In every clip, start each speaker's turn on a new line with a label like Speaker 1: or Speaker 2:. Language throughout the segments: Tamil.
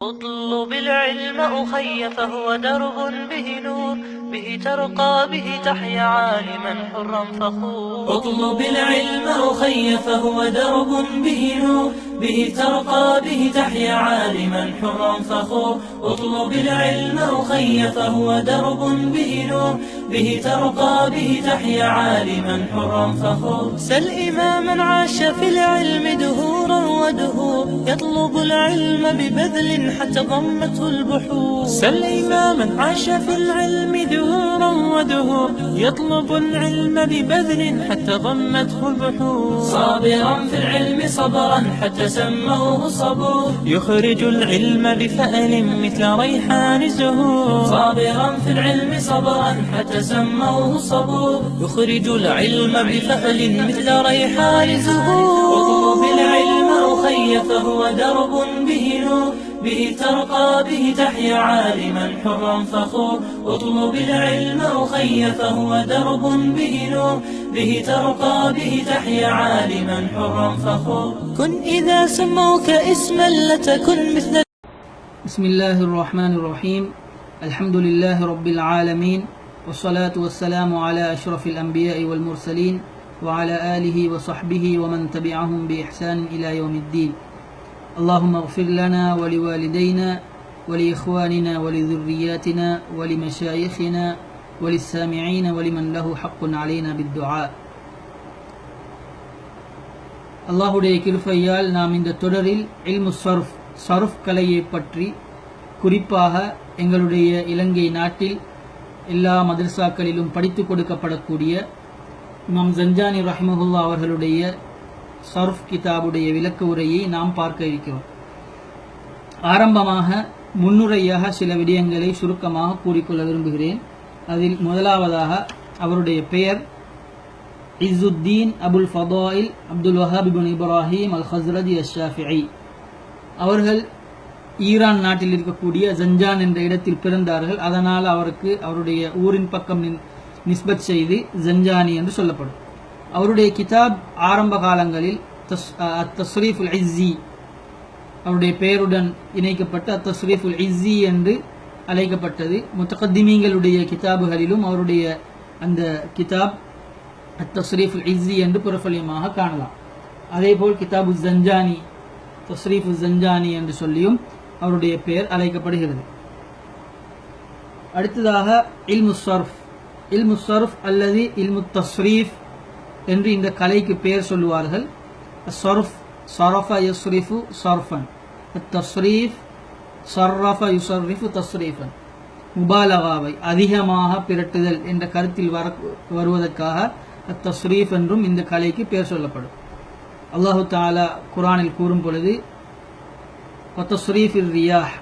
Speaker 1: اطلب العلم أخي فهو درب به نور، به ترقى به تحيا عالما حرا فخور.
Speaker 2: اطلب العلم أخي فهو درب به نور، به ترقى به تحيا عالما حرا فخور. اطلب العلم أخي فهو درب به نور، به ترقى به تحيا عالما حرا فخور.
Speaker 1: سل إماما عاش في العلم دهورا ودهور، يطلب العلم ببذل حتى ضمته البحور.
Speaker 2: سل إماما عاش في العلم دهورا ودهور، يطلب العلم ببذل حتى ضمته البحور. صابرا في العلم صبرا حتى سموه صبور، يخرج العلم بفأل مثل ريحان الزهور. صابرا في العلم صبرا حتى سموه صبور،
Speaker 1: يخرج العلم بفأل مثل ريحان الزهور.
Speaker 2: اطلب العلم أخي فهو درب به نور، به ترقى به تحيا عالما حرا فخور. اطلب العلم أخي فهو درب به نور، به ترقى به تحيا عالما حرا فخور.
Speaker 1: كن إذا سموك اسما لتكن مثل.
Speaker 3: بسم الله الرحمن الرحيم. الحمد لله رب العالمين، والصلاة والسلام على أشرف الأنبياء والمرسلين وعلى آله وصحبه ومن تبعهم بإحسان إلى يوم الدين. اللهم اغفر لنا ولوالدينا ولإخواننا ولذرياتنا ولمشايخنا وللسامعين ولمن له حق علينا بالدعاء. அல்லாஹுடைய கிருபையால் நாம் இந்த தொடரில் இல்மு சர்ஃப் கலையை பற்றி குறிப்பாக எங்களுடைய இலங்கை நாட்டில் எல்லா மதரசாக்களிலும் படித்து கொடுக்கப்படக்கூடிய இமாம் ஜஞ்சானி ரஹ்மஹுல்லா அவர்களுடைய சர்ஃப் கிதாபுடைய விளக்க உரையை நாம் பார்க்க இருக்கிறோம். ஆரம்பமாக முன்னுரையாக சில விடயங்களை சுருக்கமாக கூறிக்கொள்ள விரும்புகிறேன். அதில் முதலாவதாக அவருடைய பெயர் இஸ்ஸுத்தீன் அபுல் ஃபதாயில் அப்துல் வஹாப் இப்னு இப்ராஹிம் அல் ஹஸ்ரஜி அஷ்-ஷாஃபிஈ. அவர்கள் ஈரான் நாட்டில் இருக்கக்கூடிய ஜஞ்சான் என்ற இடத்தில் பிறந்தார்கள். அதனால் அவருக்கு அவருடைய ஊரின் பக்கம் நிஸ்பத் செய்து ஜஞ்சானி என்று சொல்லப்படும். அவருடைய கிதாப் ஆரம்ப காலங்களில் தஸ்ரீஃபுல் இஸ்ஸி அவருடைய பெயருடன் இணைக்கப்பட்டு தஸ்ரீஃபுல் இஸ்ஸி என்று அழைக்கப்பட்டது. முத்தகத்திமீங்களுடைய கிதாபுகளிலும் அவருடைய அந்த கிதாப் தஸ்ரீஃபுல் இஸ்ஸி என்று பிரபல்யமாக காணலாம். அதேபோல் கிதாபு ஜஞ்சானி தஸ்ரீஃபு ஜஞ்சானி என்று சொல்லியும் அவருடைய பெயர் அழைக்கப்படுகிறது. அடுத்ததாக இல்மு சர்ஃப் அல்லது இல்மு தஸ்ரீஃப் என்று இந்த கலைக்கு பெயர் சொல்லுவார்கள். சர்ஃப் சரஃப யஸ்ரிஃபு சர்ஃபன், தஸ்ரீஃப் சர்ரஃப யுசர்ரிஃபு தஸ்ரீஃபன். முபாலகாவை அதிகமாக பிரட்டுதல் என்ற கருத்தில் வருவதற்காக தஸ்ரீஃப் என்றும் இந்த கலைக்கு பெயர் சொல்லப்படும். அல்லாஹு தஆலா குர்ஆனில் கூறும் பொழுது வதஸ்ரீஃபிர் ரியாஹ்,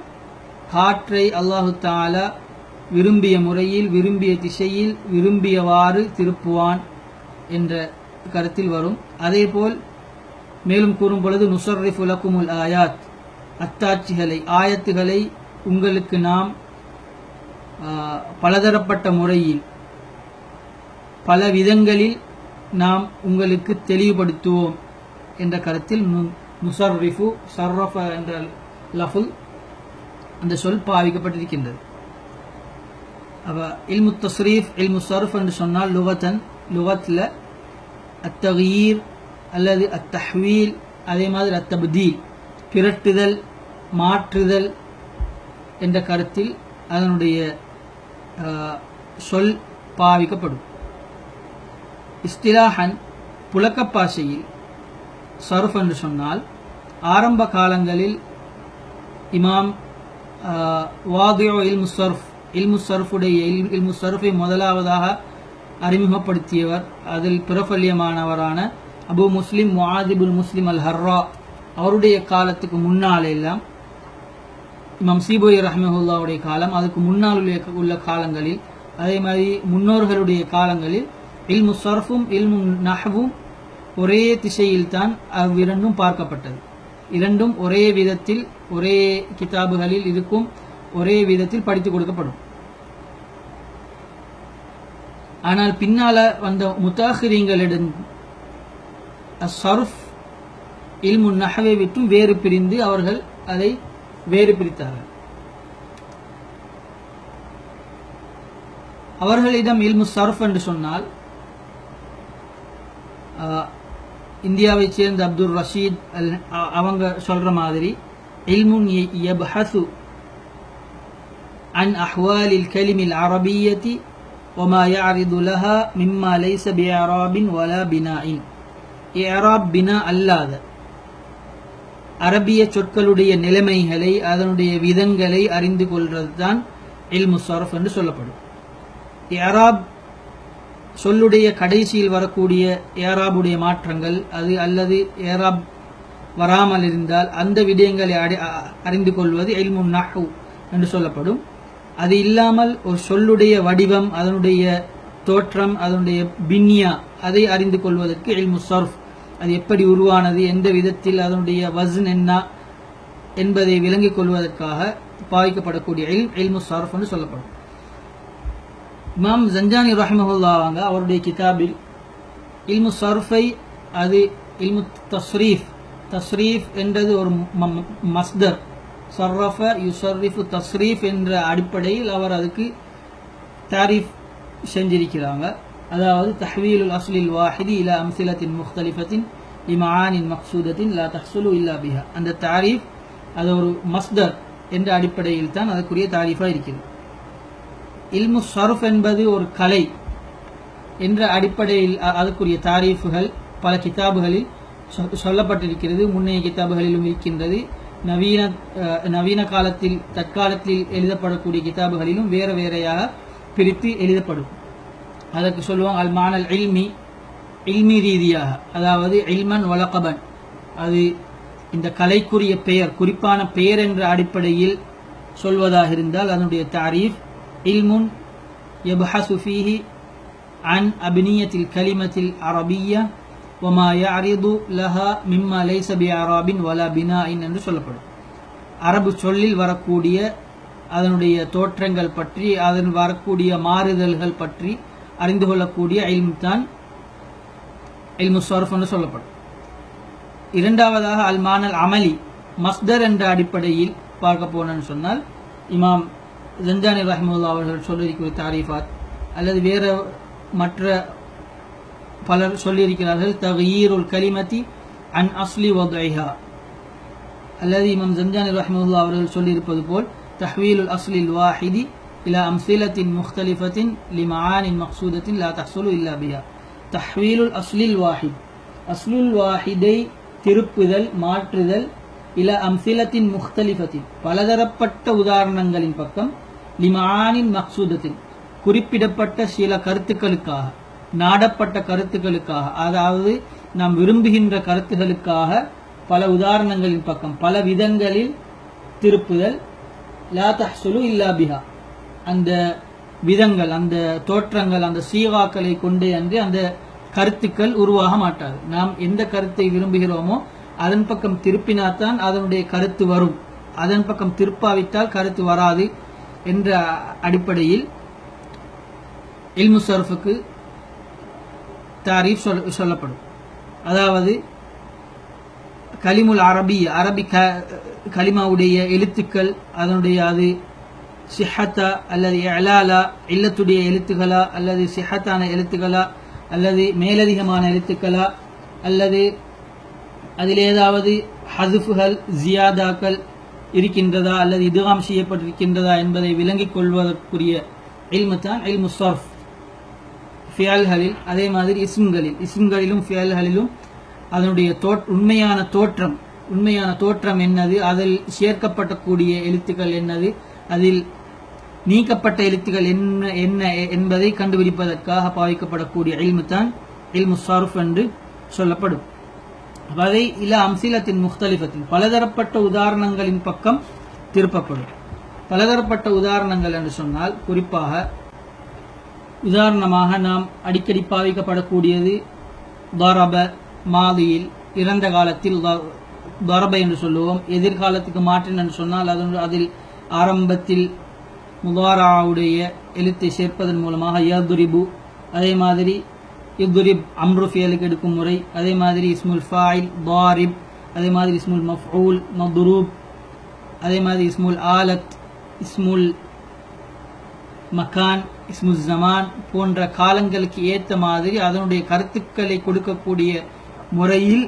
Speaker 3: காற்றை அல்லாஹு தஆலா விரும்பிய முறையில் விரும்பிய திசையில் விரும்பியவாறு திருப்புவான் என்ற கருத்தில் வரும். அதேபோல் மேலும் கூறும் பொழுது நுஸர்ரிஃபு லகுமுல் ஆயாத், அத்தாட்சிகளை ஆயத்துகளை உங்களுக்கு நாம் பலதரப்பட்ட முறையில் பல விதங்களில் நாம் உங்களுக்கு தெளிவுபடுத்துவோம் என்ற கருத்தில் நுஸர்ரிஃபு சர்ரஃப என்ற லஃபுல் அந்த சொல் பாவிக்கப்பட்டிருக்கின்றது. இல்மு தஸ்ரீஃப் இல்மு சர்ஃப் என்று சொன்னால் லுகத்தில் அத்தகீர் அல்லது அத்தஹ்வீல், அதே மாதிரி அத்தப்தீல், பிரட்டுதல் மாற்றுதல் என்ற கருத்தில் அதனுடைய சொல் பாவிக்கப்படும். இஸ்திலாஹன் புழக்கப்பாசையில் சர்ஃப் என்று சொன்னால் ஆரம்ப காலங்களில் இமாம் வாதிஉ இல்மு சர்ஃபை முதலாவதாக அறிமுகப்படுத்தியவர், அதில் பிரபல்யமானவரான அபு முஸ்லிம் முஆதிபுல் முஸ்லிம் அல் ஹர்ரா. அவருடைய காலத்துக்கு முன்னால் எல்லாம் இமாம் சீபோய் ரஹ்மஹுல்லாவுடைய காலம், அதுக்கு முன்னால் உள்ள காலங்களில், அதே மாதிரி முன்னோர்களுடைய காலங்களில் இல்மு சர்ஃபும் இல்மு நஹ்வும் ஒரே திசையில் தான் அவ்விரண்டும் பார்க்கப்பட்டது. இரண்டும் ஒரே விதத்தில் ஒரே கிதாபுகளில் இருக்கும், ஒரே விதத்தில் படித்துக் கொடுக்கப்படும். ஆனால் பின்னால வந்த முத்தாஹிரீங்களிடம் சர்ஃப் இல்மு நஹ்வை விட்டும் வேறு பிரிந்து அவர்கள் அதை வேறு பிரித்தார்கள். அவர்களிடம் இல்மு சர்ஃப் என்று சொன்னால் இந்தியாவை சேர்ந்த அப்துல் ரஷீத் அவங்க சொல்ற மாதிரி இல்முன் யப்ஹஸு عن أحوال الكلم العربية وما يعرض لها مما ليس بإعراب ولا بناء. إعراب بناء அல்லாத அரபிய சொற்களுடைய நிலைமைகளை அதனுடைய விதங்களை அறிந்து கொள்வது தான் இல்மு சர்ஃப் என்று சொல்லப்படும். இஅராப் சொல்லுடைய கடைசியில் வரக்கூடிய இஅராபுடைய மாற்றங்கள் அது அல்லது இஅராப் வராமல் இருந்தால் அந்த விடயங்களை அறிந்து கொள்வது இல்மு நஹ்வு என்று சொல்லப்படும். அது இல்லாமல் ஒரு சொல்லுடைய வடிவம், அதனுடைய தோற்றம், அதனுடைய பின்யா அதை அறிந்து கொள்வதற்கு இல்மு சர்ஃப், அது எப்படி உருவானது, எந்த விதத்தில் அதனுடைய வஸ்ன் என்ன என்பதை விளங்கிக் கொள்வதற்காக பாவிக்கப்படக்கூடிய இல்மு சர்ஃப் என்று சொல்லப்படும். இமாம் ஜஞ்சானி ரஹிமஹுல்லா அவங்க அவருடைய கிதாபில் இல்மு சர்ஃபை அது இல்மு தஸ்ரீஃப் என்றது ஒரு மஸ்தர், சர்ரஃப யுசர்ரிஃபு தஸ்ரீஃப் என்ற அடிப்படையில் அவர் அதுக்கு தாரீஃப் செஞ்சிருக்கிறாங்க. அதாவது தஹ்வீலுல் அஸ்லில் வாஹிதி இலா அம்சிலத்தின் முக்தலிஃபத்தின் லிமஆனின் மக்சூதத்தின் லா தஹ்சுலு இல்லா பிஹா. அந்த தாரீஃப் அது ஒரு மஸ்தர் என்ற அடிப்படையில் தான் அதுக்குரிய தாரீஃபாக இருக்கிறது. இல்மு சர்ஃப் என்பது ஒரு கலை என்ற அடிப்படையில் அதுக்குரிய தாரீஃபுகள் பல கிதாபுகளில் சொல்லப்பட்டிருக்கிறது. முன்னைய கிதாபுகளிலும் இருக்கின்றது. நவீன காலத்தில் தற்காலத்தில் எழுதப்படக்கூடிய கிதாபுகளிலும் வேற வேறையாக பிரித்து எழுதப்படும். அதற்கு சொல்லுவாங்க அல் மானல் இல்மி ரீதியாக, அதாவது இல்மன் வலகபன், அது இந்த கலைக்குரிய பெயர், குறிப்பான பெயர் என்ற அடிப்படையில் சொல்வதாக இருந்தால் அதனுடைய தாரீஃப் இல்முன் யப்ஹஸு ஃபீஹி அன் அப்னியத்தில் கலிமத்தில் அரபிய்யா வமா யஅரிது லஹா மிம்மா லைஸ பிஅராபின் வலா பினாஇன் என்று சொல்லப்படும். அரபு சொல்லில் வரக்கூடிய அதனுடைய தோற்றங்கள் பற்றி, அதன் வரக்கூடிய மாறுதல்கள் பற்றி அறிந்து கொள்ளக்கூடிய இல்மு தான் இல்மு சர்ஃப் என்று சொல்லப்படும். இரண்டாவதாக அல் மானல் அமலி, மஸ்தர் என்ற அடிப்படையில் பார்க்க போனோம்னு சொன்னால் இமாம் ஜஞ்சானி ரஹிமஹுல்லா அவர்கள் சொல்லியிருக்கிற தாரீஃபாத் அல்லது வேற மற்ற பலர் சொல்லியிருக்கிறார்கள் தக்யீருல் கலிமத்தி அன் அஸ்லி வத்இஹா, அல்லது இமாம் ஜஞ்சானி ரஹிமஹுல்லா அவர்கள் சொல்லியிருப்பது போல் தஹ்வீலுல் அஸ்லில் வாஹிதி இலா அம்சிலத்தின் முக்தலிஃபத்தின் லிமஆனின் மக்சூதத்தின் லா தஹ்சுலு இல்லா பிஹா. தஹ்வீலுல் அஸ்லில் வாஹித், அஸ்லுல் வாஹிதை திருப்புதல், மாற்றுதல், இலா அம்சிலத்தின் முக்தலிஃபத்தின் பலதரப்பட்ட உதாரணங்களின் பக்கம், லிமஆனின் மக்சூதத்தின் குறிப்பிடப்பட்ட சில கருத்துக்களுக்காக, நாடப்பட்ட கருத்துக்களுக்காக, அதாவது நாம் விரும்புகின்ற கருத்துகளுக்காக பல உதாரணங்களின் பக்கம் பல விதங்களில் திருப்புதல். லா தஹ்சுலு இல்லா பிஹா, அந்த விதங்கள், அந்த தோற்றங்கள், அந்த சீகாக்களை கொண்டே அன்று அந்த கருத்துக்கள் உருவாக மாட்டாது. நாம் எந்த கருத்தை விரும்புகிறோமோ அதன் பக்கம் திருப்பினால்தான் அதனுடைய கருத்து வரும், அதன் பக்கம் திருப்பாவிட்டால் கருத்து வராது என்ற அடிப்படையில் இல்மு சர்ஃபுக்கு தாரீஃப் சொல்லப்படும். அதாவது கலிமுல் அரபி, அரபி கலிமாவுடைய எழுத்துக்கள், அதனுடைய அது சிஹத்தா அல்லது இலாலா, இல்லத்துடைய எழுத்துக்களா அல்லது சிஹத்தான எழுத்துக்களா அல்லது மேலதிகமான எழுத்துக்களா அல்லது அதில் ஏதாவது ஹதுஃபுகள் ஜியாதாக்கள் இருக்கின்றதா அல்லது இதுகாம் செய்யப்பட்டிருக்கின்றதா என்பதை விளங்கிக் கொள்வதற்குரிய இல்மு தான் இல்மு சர்ஃப். ஃபியல்களில் அதே மாதிரி இஸ்ம்களிலும் ஃபியல்களிலும் அதனுடைய உண்மையான தோற்றம் என்னது, அதில் சேர்க்கப்படக்கூடிய எழுத்துக்கள் என்னது, அதில் நீக்கப்பட்ட எழுத்துக்கள் என்ன என்பதை கண்டுபிடிப்பதற்காக பாவிக்கப்படக்கூடிய இல்மு தான் இல்மு சர்ஃப் என்று சொல்லப்படும். அதை இலா அம்சிலத்தின் முக்தலிஃபத்தின் பலதரப்பட்ட உதாரணங்களின் பக்கம் திருப்பப்படும். பலதரப்பட்ட உதாரணங்கள் என்று சொன்னால் குறிப்பாக உதாரணமாக நாம் அடிக்கடி பாவிக்கப்படக்கூடியது தரப, மாதியில் இறந்த காலத்தில் தரப என்று சொல்லுவோம். எதிர்காலத்துக்கு மாற்றின் என்று சொன்னால் அதில் ஆரம்பத்தில் முதாராவுடைய எழுத்தை சேர்ப்பதன் மூலமாக யதுரிபு, அதே மாதிரி யுதுரிப் அம்ரு ஃபியலுக்கு எடுக்கும் முறை, அதே மாதிரி இஸ்முல் ஃபாயில் தாரிப், அதே மாதிரி இஸ்முல் மஃஊல் மதுரூப், அதே மாதிரி இஸ்முல் ஆலத், இஸ்முல் மகான், இஸ்முல் ஜமான் போன்ற காலங்களுக்கு ஏற்ற மாதிரி அதனுடைய கருத்துக்களை கொடுக்கக்கூடிய முறையில்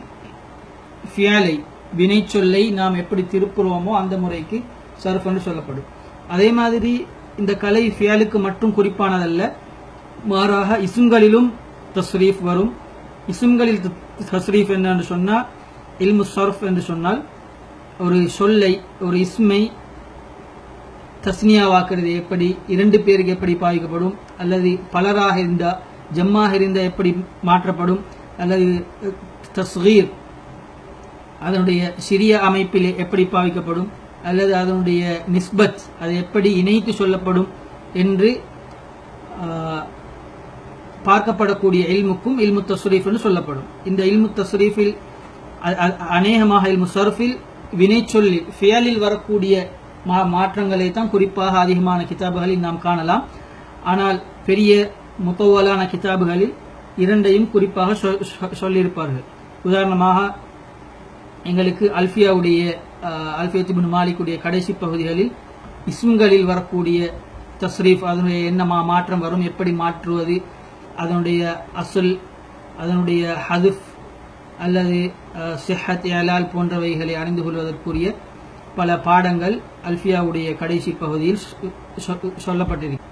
Speaker 3: ஃபியாலை வினைச்சொல்லை நாம் எப்படி திருப்புறோமோ அந்த முறைக்கு சர்ஃப் என்று சொல்லப்படும். அதே மாதிரி இந்த கலை ஃபியாலுக்கு மட்டும் குறிப்பானதல்ல, மாறாக இஸ்ம்களிலும் தஸ்ரீஃப் வரும். இஸ்ம்களில் தஸ்ரீஃப் என்று சொன்னால் இல்மு சர்ஃப் என்று சொன்னால் ஒரு சொல்லை, ஒரு இஸ்மை தஸ்னியாவாக்குறது எப்படி, 2 பேருக்கு எப்படி பாவிக்கப்படும், அல்லது பலராக இருந்தால் ஜம்மாக இருந்தால் எப்படி மாற்றப்படும், அல்லது தஸ்கீர் அதனுடைய சிறிய அமைப்பிலே எப்படி பாவிக்கப்படும், அல்லது அதனுடைய நிஸ்பத் அது எப்படி இணைத்து சொல்லப்படும் என்று பார்க்கப்படக்கூடிய இல்முக்கும் இல்மு தஸ்ரீஃப் என்று சொல்லப்படும். இந்த இல்மு தஸ்ரீஃபில் அநேகமாக இல்மு சர்ஃபில் வினைச்சொல்லில் ஃபியலில் வரக்கூடிய மாற்றங்களை தான் குறிப்பாக அதிகமான கிதாபுகளில் நாம் காணலாம். ஆனால் பெரிய முத்தவலான கிதாபுகளில் 2ஐயும் குறிப்பாக சொல்லியிருப்பார்கள். உதாரணமாக எங்களுக்கு அல்ஃபியாவுடைய அல்ஃபியத் இப்னு மாலிக்குடைய கடைசி பகுதிகளில் இஸ்ம்களில் வரக்கூடிய தஸ்ரீஃப் அதனுடைய என்ன மாற்றம் வரும், எப்படி மாற்றுவது, அதனுடைய அசுல், அதனுடைய ஹதுஃப் அல்லது சிஹத் இலால் போன்றவைகளை அறிந்து கொள்வதற்குரிய பல பாடங்கள் அல்ஃபியாவுடைய கடைசி பகுதியில் சொல்லப்பட்டிருக்கு.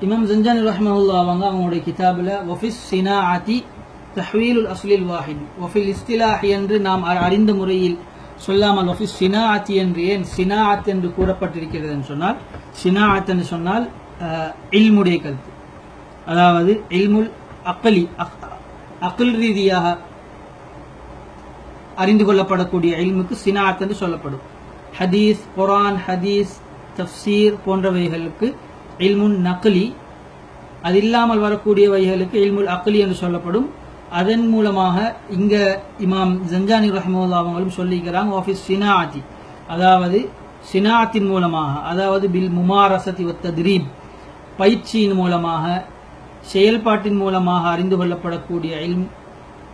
Speaker 3: இமாம் ஜன்ஜானி ரஹ்மத்துல்லாஹி அவங்க அவங்களுடைய கிதாபில் வஃபிஸ் சினாஅதி தஹ்வீலுல் அஸ்லில் வாஹித் வஃபில் இஸ்திலாஹி என்று நாம் அறிந்த முறையில் சொல்லாமல் வஃபிஸ் சினாஅத்தி என்று ஏன் சினாஅத் என்று கூறப்பட்டிருக்கிறது என்று சொன்னால், சினாஅத் என்று சொன்னால் இல்முடைய கருத்து, அதாவது இல்முல் அக்லி அக்ல் ரீதியாக அறிந்து கொள்ளப்படக்கூடிய இல்முக்கு சினாஅத் என்று சொல்லப்படும். ஹதீஸ், குர்ஆன், ஹதீஸ், தஃப்சீர் போன்றவைகளுக்கு இல்முன் நக்லி, அது இல்லாமல் வரக்கூடியவைகளுக்கு இல்முல் அக்லி என்று சொல்லப்படும். அதன் மூலமாக இங்க இமாம் ஜன்ஜானி ரஹ்மத்துல்லாஹி அவங்களும் சொல்லிக்கிறாங்க ஆஃபீஸ் சினாஅத்தி, அதாவது சினாஅத்தின் மூலமாக, அதாவது பில் முமாரசதி வத் தத்ரீப் பயிற்சியின் மூலமாக செயல்பாட்டின் மூலமாக அறிந்து கொள்ளப்படக்கூடிய இல்ம்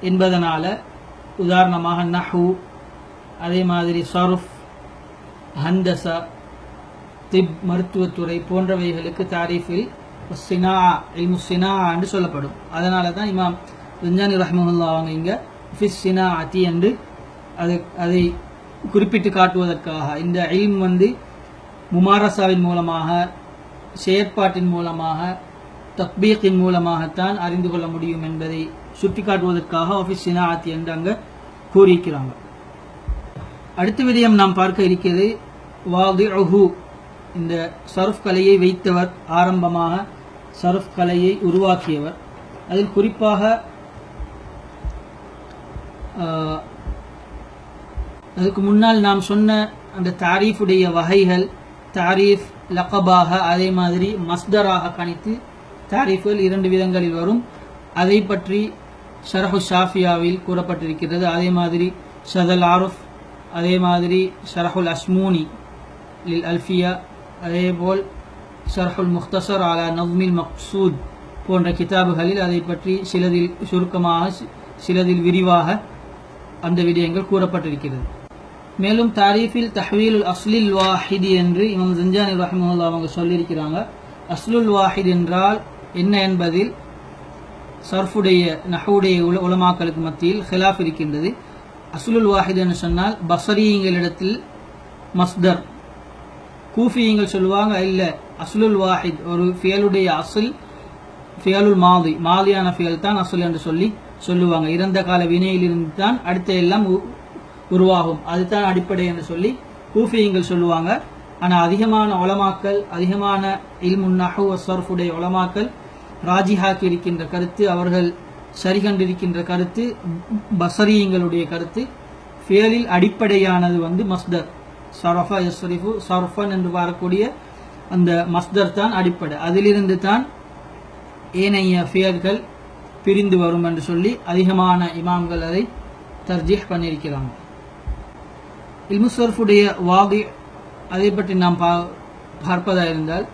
Speaker 3: என்பதனால உதாரணமாக நஹு, அதே மாதிரி சர்ஃப், ஹந்தசா, திப் மருத்துவத்துறை போன்றவைகளுக்கு தாரீஃபில் சினா இல்மு சினா என்று சொல்லப்படும். அதனால தான் இமாம் ஜன்ஜானி ரஹ்மத்துல்லாஹி அவங்க இங்க ஃபிஸ் சினாஅத்தி என்று அதை குறிப்பிட்டு காட்டுவதற்காக இந்த இல்ம் முமாரசாவின் மூலமாக, செயற்பாட்டின் மூலமாக, தத்பீக்கின் மூலமாகத்தான் அறிந்து கொள்ள முடியும் என்பதை சுட்டி காட்டுவதற்காக ஆஃபீஸ் சினாஅத்தி என்று அங்க கூறியிருக்கிறாங்க. அடுத்த விடயம் நாம் பார்க்க இருக்கிறது வாதிஉஹு, இந்த சர்ஃப் கலையை வைத்தவர், ஆரம்பமாக சர்ஃப் கலையை உருவாக்கியவர். அதில் குறிப்பாக அதுக்கு முன்னால் நாம் சொன்ன அந்த தாரீஃபுடைய வகைகள், தாரீஃப் லகபாக, அதே மாதிரி மஸ்தராக கணித்து தாரீஃபுகள் 2 விதங்களில் வரும். அதை பற்றி ஷரஹு ஷாஃபியாவில் கூறப்பட்டிருக்கிறது. அதே மாதிரி ஷதல் ஆருஃப், அதே மாதிரி ஷரஹுல் அஸ்மூனி லில் அல்ஃபியா, அதேபோல் ஷரஹுல் முக்தசர் அலா நவ்மில் மக்சூத் போன்ற கிதாபுகளில் அதை பற்றி சிலதில் சுருக்கமாக, சிலதில் விரிவாக அந்த விடயங்கள் கூறப்பட்டிருக்கிறது. மேலும் தாரீஃபில் தஹ்வீலுல் அஸ்லில் வாஹிதி என்று இமாம் ஜன்ஜானி ரஹ்மத்துல்லாஹி அவங்க சொல்லியிருக்கிறாங்க. அஸ்லுல் வாஹித் என்றால் என்ன என்பதில் சர்ஃபுடைய நஹ்வுடைய உலமாக்களுக்கு மத்தியில் ஹிலாஃப் இருக்கின்றது. அஸ்லுல் வாஹித் என்று சொன்னால் பஸரீங்களிடத்தில் மஸ்தர், கூஃபியங்கள் சொல்லுவாங்க இல்ல அஸ்லுல் வாஹித் ஒரு ஃபியலுடைய அஸ்ல் ஃபியலுல் மாதி, மாதியான ஃபியல் தான் அஸ்ல் என்று சொல்லுவாங்க. இறந்த கால வினையிலிருந்து தான் அடுத்த எல்லாம் உருவாகும், அதுதான் அடிப்படை என்று சொல்லி கூஃபியங்கள் சொல்லுவாங்க. ஆனால் அதிகமான உலமாக்கள், அதிகமான இல்முன் நஹ்வு வ ஸர்ஃபுடைய உலமாக்கள் ராஜிஹாக்கி இருக்கின்ற கருத்து, அவர்கள் சரி கண்டிருக்கின்ற கருத்து, பஸரீங்களுடைய கருத்து, ஃபியலில் அடிப்படையானது மஸ்தர், ஸரஃப யஸ்ரிஃபு ஸர்ஃபன் என்று வரக்கூடிய அந்த மஸ்தர் தான் அடிப்படை. அதிலிருந்து தான் ஏனைய ஃபியல்கள் பிரிந்து வரும் என்று சொல்லி அதிகமான இமாம்கள் அதை தர்ஜீஹ் பண்ணியிருக்கிறாங்க. இல்மு ஸர்ஃபுடைய வாதி அதை பற்றி நாம் பார்ப்பதாக இருந்தால்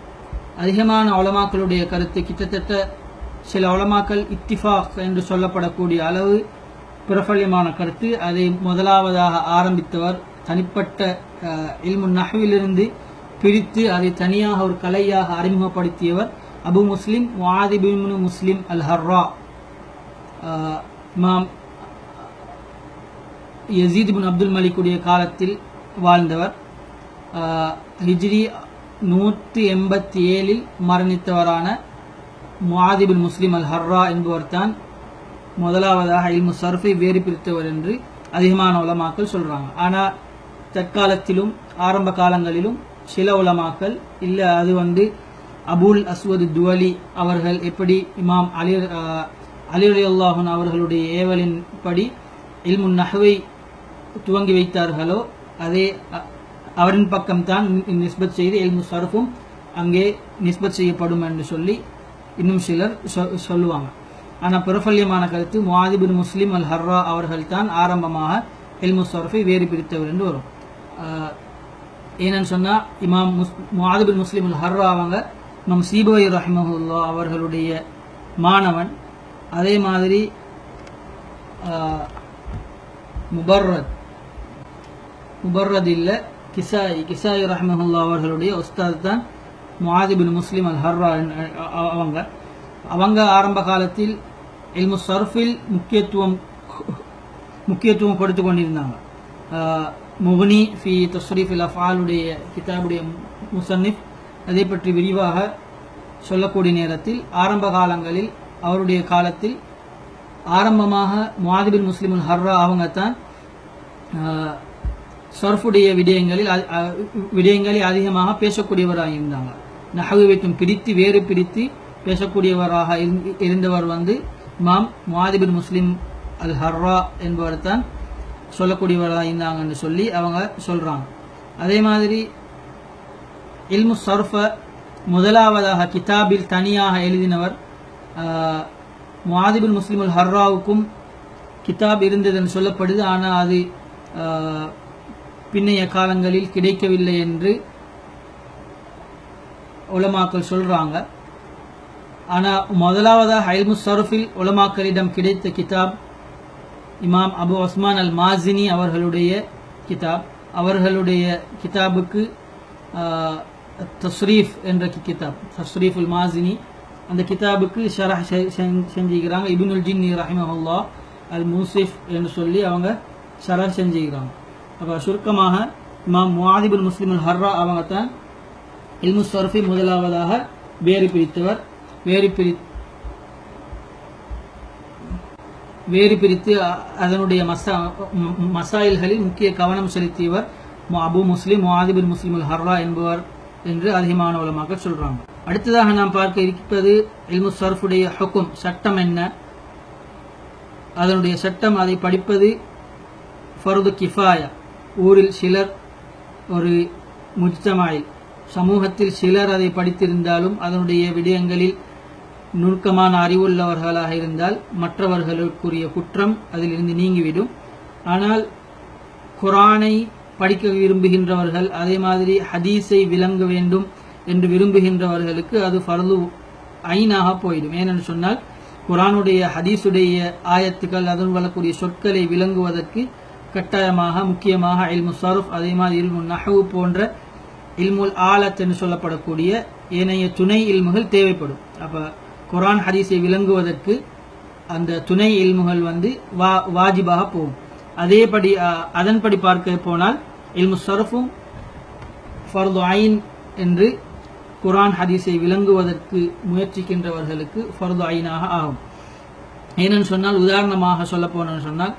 Speaker 3: அதிகமான உலமாக்களுடைய கருத்து, கிட்டத்தட்ட சில உலமாக்கள் இத்திஃபாக் என்று சொல்லப்படக்கூடிய அளவு பிரபல்யமான கருத்து. அதை முதலாவதாக ஆரம்பித்தவர், தனிப்பட்ட இல்மு நஹ்விலிருந்து பிரித்து அதை தனியாக ஒரு கலையாக அறிமுகப்படுத்தியவர் அபு முஸ்லிம் முஆத் இப்னு முஸ்லிம் அல் ஹர்ரா. இமாம் யசீத் இப்னு அப்துல் மலிக்குடைய காலத்தில் வாழ்ந்தவர். ஹிஜ்ரி 187 மரணித்தவரான முஆத் இப்னு முஸ்லிம் அல் ஹர்ரா என்பவர் தான் முதலாவதாக இல்மு சர்ஃபை வேறு பிரித்தவர் என்று அதிகமான உலமாக்கள் சொல்றாங்க. ஆனால் தற்காலத்திலும் ஆரம்ப காலங்களிலும் சில உலமாக்கள் இல்லை, அது அபுல் அஸ்வத் துவலி அவர்கள் எப்படி இமாம் அலி ரலியல்லாஹு அன்ஹு அவர்களுடைய ஏவலின் படி இல்மு நஹ்வை துவங்கி வைத்தார்களோ அதே அவரின் பக்கம்தான் நிஸ்பத் செய்து இல்மு சர்ஃபும் அங்கே நிஸ்பத் செய்யப்படும் என்று சொல்லி இன்னும் சிலர் சொல்லுவாங்க. ஆனால் பிரபல்யமான கருத்து முஆத் இப்னு முஸ்லிம் அல் ஹர்ரா அவர்கள் தான் ஆரம்பமாக இல்மு சர்ஃபை வேறு பிரித்தவர் என்று வரும். ஏன்னு சொன்னால் இமாம் முஆத் இப்னு முஸ்லிம் அல் ஹர்ரா அவங்க இமாம் சீபவி ரஹிமஹுல்லா அவர்களுடைய மாணவன். அதே மாதிரி முபர்ரத் இல்ல கிசாயி ரஹிமஹுல்லா அவர்களுடைய உஸ்தாத் தான் முஆத் இப்னு முஸ்லிம் அல் ஹர்ரா. அவங்க ஆரம்ப காலத்தில் இல்மு சர்ஃபில் முக்கியத்துவம் கொடுத்து கொண்டிருந்தாங்க. முக்னி ஃபி தஸ்ரீஃபில் அஃஆலுடைய கிதாபுடைய முசன்னிஃப் அதை பற்றி விரிவாக சொல்லக்கூடிய நேரத்தில் ஆரம்ப காலங்களில் அவருடைய காலத்தில் ஆரம்பமாக முஆத் இப்னு முஸ்லிம் அல் ஹர்ரா அவங்க தான் சர்ஃபுடைய விடயங்களில் அதிகமாக பேசக்கூடியவராக இருந்தாங்க. நஹ்வை வைத்தும் வேறு பிரித்து பேசக்கூடியவராக இருந்தவர் இமாம் முஆத் இப்னு முஸ்லிம் அல் ஹர்ரா என்பவர் தான் சொல்லக்கூடியவராக இருந்தாங்கன்னு சொல்லி அவங்க சொல்றாங்க. அதே மாதிரி இல்மு சர்ஃப முதலாவதாக கிதாபில் தனியாக எழுதினவர் முஆத் இப்னு முஸ்லிம் அல் ஹர்ராவுக்கும் கிதாப் இருந்ததுன்னு சொல்லப்படுது. ஆனால் அது பின்னைய காலங்களில் கிடைக்கவில்லை என்று உலமாக்கள் சொல்றாங்க. ஆனால் முதலாவதாக இல்மு சர்ஃபில் உலமாக்களிடம் கிடைத்த கிதாப் இமாம் அபு உஸ்மான் அல் மாசினி அவர்களுடைய கிதாப். அவர்களுடைய கிதாபுக்கு தஸ்ரீஃப் என்ற கிதாப், தஸ்ரீஃப் உல் மாசினி, அந்த கிதாபுக்கு ஷரஹ் செஞ்சுக்கிறாங்க. இப்னுல் ஜின்னி ரஹிமஹுல்லா அல் மூசிஃப் என்று சொல்லி அவங்க ஷரஹ் செஞ்சுக்கிறாங்க. அப்போ சுருக்கமாக இமாம் முஆத் இப்னு முஸ்லிம் அல் ஹர்ரா அவங்க தான் இல்மு சர்ஃபை முதலாவதாக வேறு பிரித்தவர். வேறு பிரித்து அதனுடைய மசாயில்களில் முக்கிய கவனம் செலுத்தியவர் அபு முஸ்லிம் முஆத் இப்னு முஸ்லிம் அல் ஹர்ரா என்பவர் என்று அதிகமான உலமாக்கள் சொல்றாங்க. அடுத்ததாக நாம் பார்க்க இருப்பது இல்மு சர்ஃபுடைய ஹுக்கும், சட்டம் என்ன, அதனுடைய சட்டம். அதை படிப்பது ஃபர்து கிஃபாயா. ஊரில் சிலர், ஒரு முஜ்தமாயில் சமூகத்தில் சிலர் அதை படித்திருந்தாலும் அதனுடைய விடயங்களில் நுணுக்கமான அறிவுள்ளவர்களாக இருந்தால் மற்றவர்களுக்குரிய குற்றம் அதிலிருந்து நீங்கிவிடும். ஆனால் குர்ஆனை படிக்க விரும்புகின்றவர்கள், அதே மாதிரி ஹதீஸை விளங்க வேண்டும் என்று விரும்புகின்றவர்களுக்கு அது ஃபர்து ஐனாக போயிடும். ஏனென்று சொன்னால் குர்ஆனுடைய ஹதீஸுடைய ஆயத்துக்கள் அதன் வரக்கூடிய சொற்களை விளங்குவதற்கு கட்டாயமாக முக்கியமாக இல்மு சர்ஃப், அதே மாதிரி இல்மு நஹ்வு போன்ற இல்முல் ஆலத் என்று சொல்லப்படக்கூடிய ஏனைய துணை இல்முகள் தேவைப்படும். அப்போ குர்ஆன் ஹதீஸை விளங்குவதற்கு அந்த துணை இல்முகள் வாஜிபாக போகும். அதன்படி பார்க்க போனால் இல்மு சர்ஃபும் ஃபர்து ஐன் என்று குர்ஆன் ஹதீஸை விளங்குவதற்கு முயற்சிக்கின்றவர்களுக்கு ஃபர்து ஐனாக ஆகும். ஏனென்று சொன்னால் உதாரணமாக சொல்ல போனோம்னு சொன்னால்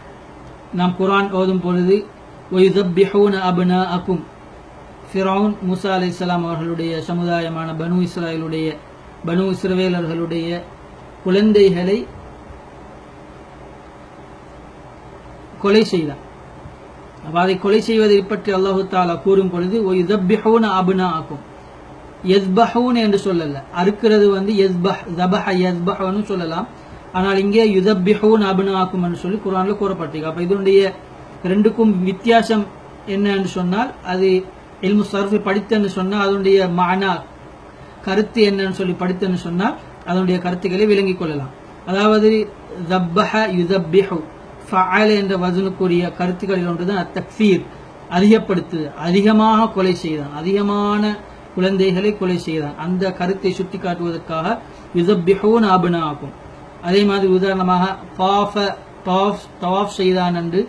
Speaker 3: நாம் குர்ஆன் ஓதும் பொழுது வயுதப்பிஹூன அப்னாஅக்கும், ஃபிரௌன் மூசா அலைஹிஸ்ஸலாம் அவர்களுடைய சமுதாயமான பனு இஸ்ரவேலர்களுடைய குழந்தைகளை கொலை செய்தார். அதை கொலை செய்வதை பற்றி அல்லாஹு தஆலா கூறும் பொழுது வயுதப்பிஹூன அப்னாஅக்கும், யஸ்பஹூன் என்று சொல்லல, அறுக்கிறது யஸ்பஹ யஸ்பஹ்னு சொல்லலாம். ஆனால் இங்கே யுதப்பிஹூன் அப்னாஅக்கும் என்று சொல்லி குர்ஆன்ல கூறப்பட்டிருக்கு. அப்ப இதனுடைய ரெண்டுக்கும் வித்தியாசம் என்ன என்று சொன்னால், அது இல்மு சர்ஃபை படித்தன்னு சொன்னால் அதனுடைய மானா கருத்து என்னன்னு சொல்லி படித்தன்னு சொன்னால் அதனுடைய கருத்துக்களை விளங்கிக் கொள்ளலாம். அதாவது தப்பஹ யுதப்பிஹு, ஃபஅல என்ற வசனுக்குரிய கருத்துக்களில் ஒன்றுதான் தக்ஃபீர். அதிகப்படுத்து, அதிகமாக கொலை செய்தான், அதிகமான குழந்தைகளை கொலை செய்தான். அந்த கருத்தை சுட்டி காட்டுவதற்காக யுஸப்பிஹூன அப்னாஅக்கும். அதே மாதிரி உதாரணமாக தவாஃப் செய்தான் என்று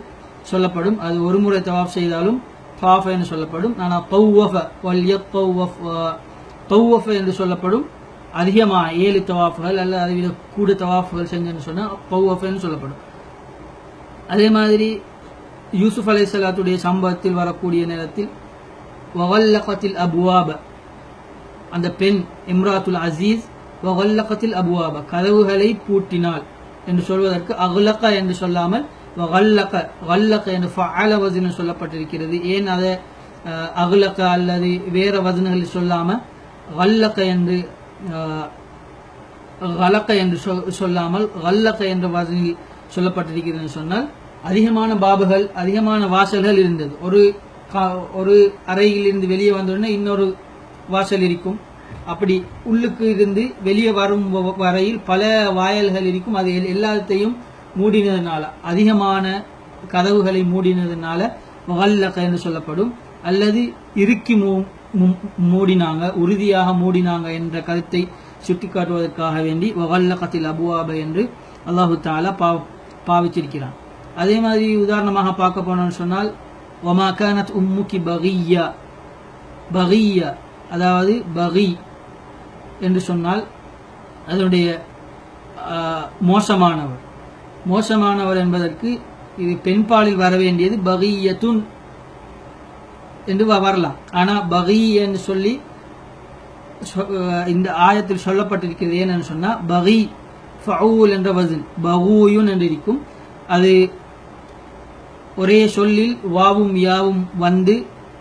Speaker 3: சொல்லப்படும். அது ஒரு முறை தவாஃப் செய்தாலும் தாஃப என்று சொல்லப்படும். ஆனால் தௌவஃப என்று சொல்லப்படும் அதிகமாக 7 தவாஃப்கள் அல்லது அதை விட கூட தவாஃப்கள் செஞ்சேன்னு சொன்னால் தௌவஃப என்று சொல்லப்படும். அதே மாதிரி யூசுப் அலைஹிஸ்ஸலாத்துடைய சம்பவத்தில் வரக்கூடிய நேரத்தில் வகல்லகத்தில் அபுவாப, அந்த பெண் இம்ராத்துல் அசீஸ் வகல்லகத்தில் அபுவாப, கதவுகளை பூட்டினாள் என்று சொல்வதற்கு அகலக என்று சொல்லாமல் கல்லக என்று ஃபஅல வஸன் சொல்லப்பட்டிருக்கிறது. ஏன் அதை அகலக அல்லது வேற வசனங்களில் சொல்லாம கல்லக என்று சொல்லாமல் கல்லக என்ற வசனில் சொல்லப்பட்டிருக்கிறது சொன்னால் அதிகமான பாபுகள், அதிகமான வாசல்கள் இருந்தது. ஒரு அறையில் இருந்து வெளியே வந்தோடனே இன்னொரு வாசல் இருக்கும். அப்படி உள்ளுக்கு இருந்து வெளியே வரும் வரையில் பல வாயல்கள் இருக்கும். அது எல்லாத்தையும் மூடினதுனால, அதிகமான கதவுகளை மூடினதுனால வகல்லக என்று சொல்லப்படும். அல்லது இறுக்கி மூடினாங்க, உறுதியாக மூடினாங்க என்ற கருத்தை சுட்டிக்காட்டுவதற்காக வேண்டி வகல்லகத்தில் அபுவாப என்று அல்லாஹு தஆலா பாவிச்சிருக்கிறான். அதே மாதிரி உதாரணமாக பார்க்க போனோம்னு சொன்னால் வமா கானத் உம்முகி பகிய்யா, அதாவது பகி என்று சொன்னால் அதனுடைய மோசமானவர் என்பதற்கு இது பெண்பாலில் வர வேண்டியது பகியத்துன் என்று வரலாம். ஆனா பகி என்று சொல்லி இந்த ஆயத்தில் சொல்லப்பட்டிருக்கிறது. ஏன்னு சொன்னா பகி ஃபஊல் என்ற வஸன் பகூயுன் என்று இருக்கும். அது ஒரே சொல்லில் வாவும் யாவும் வந்து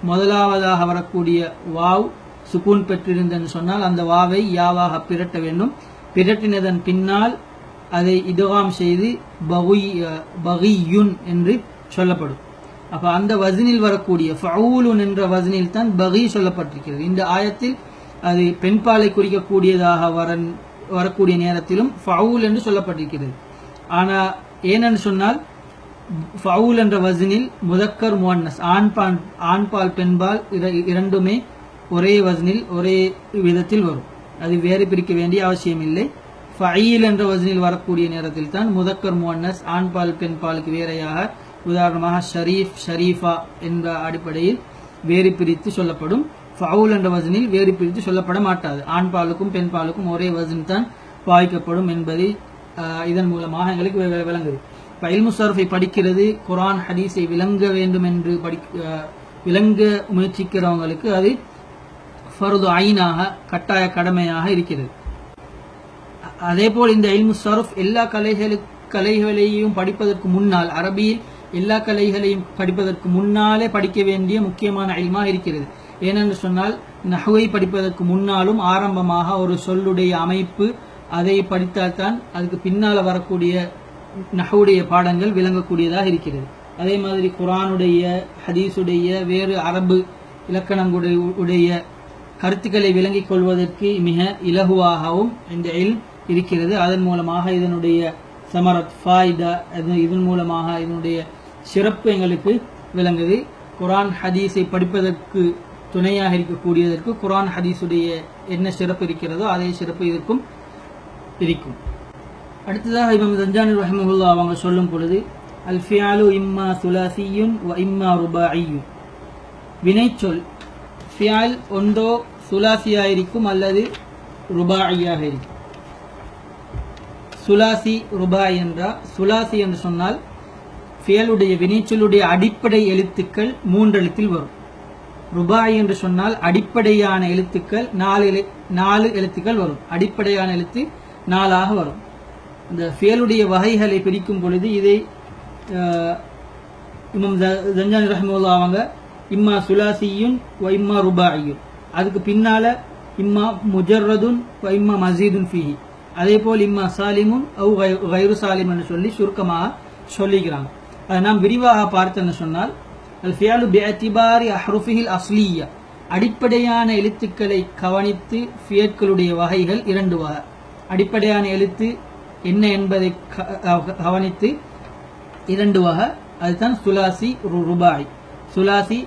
Speaker 3: முதலாவதாக வரக்கூடிய வாவ் சுக்கூன் பெற்றிருந்தன்னு சொன்னால் அந்த வாவை யாவாக பிரட்ட வேண்டும். பிரட்டினதன் பின்னால் அதை இதுகாம் செய்து பகியுன் என்று சொல்லப்படும். அப்ப அந்த வசனில் வரக்கூடிய ஃபஊலுன் என்ற வசனில் தான் பகி சொல்லப்பட்டிருக்கிறது. இந்த ஆயத்தில் அது பெண்பாலை குறிக்கக்கூடியதாக வரக்கூடிய நேரத்திலும் ஃபஊல் என்று சொல்லப்பட்டிருக்கிறது. ஆனா ஏனென்று சொன்னால் ஃபஊல் என்ற வசனில் முதக்கர் முஅன்னஸ், ஆண்பால் பெண்பால் இரண்டுமே ஒரே வசனில் ஒரே விதத்தில் வரும். அது வேறு பிரிக்க வேண்டிய அவசியம் இல்லை. ஃபஈல் என்ற வசனில் வரக்கூடிய நேரத்தில் தான் முதக்கர் முஅன்னஸ் ஆண்பால் பெண்பாலுக்கு வேறையாக, உதாரணமாக ஷரீஃப் ஷரீஃபா என்ற அடிப்படையில் வேறு பிரித்து சொல்லப்படும். ஃபஊல் என்ற வசனில் வேறு பிரித்து சொல்லப்பட மாட்டாது. ஆண்பாலுக்கும் பெண்பாலுக்கும் ஒரே வசன் தான் பாவிக்கப்படும் என்பதை இதன் மூலமாக எங்களுக்கு விளங்குது. இல்மு ஸர்ஃபை படிக்கிறது, குர்ஆன் ஹதீஸை விளங்க வேண்டும் என்று விளங்க முயற்சிக்கிறவங்களுக்கு அது ஃபர்து ஐனாக, கட்டாய கடமையாக இருக்கிறது. அதேபோல் இந்த இல்மு ஸர்ஃப் எல்லா கலைகளையும் படிப்பதற்கு முன்னால், அரபியில் எல்லா கலைகளையும் படிப்பதற்கு முன்னாலே படிக்க வேண்டிய முக்கியமான இல்மாக இருக்கிறது. ஏனென்று சொன்னால் நஹ்வை படிப்பதற்கு முன்னாலும் ஆரம்பமாக ஒரு சொல்லுடைய அமைப்பு அதை படித்தால்தான் அதுக்கு பின்னால வரக்கூடிய நஹ்வுடைய பாடங்கள் விளங்கக்கூடியதாக இருக்கிறது. அதே மாதிரி குர்ஆனுடைய, ஹதீஸுடைய, வேறு அரபு இலக்கணங்களுடைய கருத்துக்களை விளங்கிக் கொள்வதற்கு மிக இலகுவாகவும் இந்த இல்ம் இருக்கிறது. அதன் மூலமாக இதனுடைய சமரத் ஃபாயிதா, இதன் மூலமாக இதனுடைய சிறப்பு எங்களுக்கு விளங்குது. குர்ஆன் ஹதீஸை படிப்பதற்கு துணையாக இருக்கக்கூடியதற்கு குர்ஆன் ஹதீஸுடைய என்ன சிறப்பு இருக்கிறதோ அதே சிறப்பு இதற்கும் இருக்கும். அடுத்ததாக இமாம் ஜன்ஜானி ரஹிமஹுல்லாஹ் அவங்க சொல்லும் பொழுது அல் ஃபிஅலு இம்மா சுலாசியுன் வ இம்மா ருபாஇயுன், வினைச்சொல் ஃபிஅல் ஒன்றோ சுலாசியாக இருக்கும் அல்லது ருபாஇயாக இருக்கும். சுலாசி ருபாய் என்றால், சுலாசி என்று சொன்னால் ஃபியலுடைய வினைச்சொல்லுடைய அடிப்படை எழுத்துக்கள் 3 எழுத்தில் வரும். ருபாய் என்று சொன்னால் அடிப்படையான எழுத்துக்கள் 4 எழுத்துக்கள் வரும். அடிப்படையான எழுத்து 4 வரும். இந்த ஃபியலுடைய வகைகளை பிரிக்கும் பொழுது இதை இமாம் ஜன்ஜானி ரஹிமஹுல்லாஹ் அவங்க இம்மா சுலாசியுன் வ இம்மா ருபாஇயுன், அதுக்கு பின்னால இம்மா முஜர்ரதுன் வ இம்மா மஸீதுன் ஃபீஹி, அதே போல் இம்மா சாலிமுன் அவு கைரு சாலிம் என்று சொல்லி சுருக்கமாக சொல்லிக்கிறாங்க. அதை நாம் விரிவாக பார்த்தோன்னு சொன்னால் அல் ஃபியலு பிஅத்திபாரி அஹ்ருஃபிஹில் அஸ்லிய்யா, அடிப்படையான எழுத்துக்களை கவனித்து ஃபியல்களுடைய வகைகள் 2 வகை. அடிப்படையான எழுத்து என்ன என்பதை கவனித்து 2 வகை, அதுதான் சுலாசி ருபாய். சுலாசி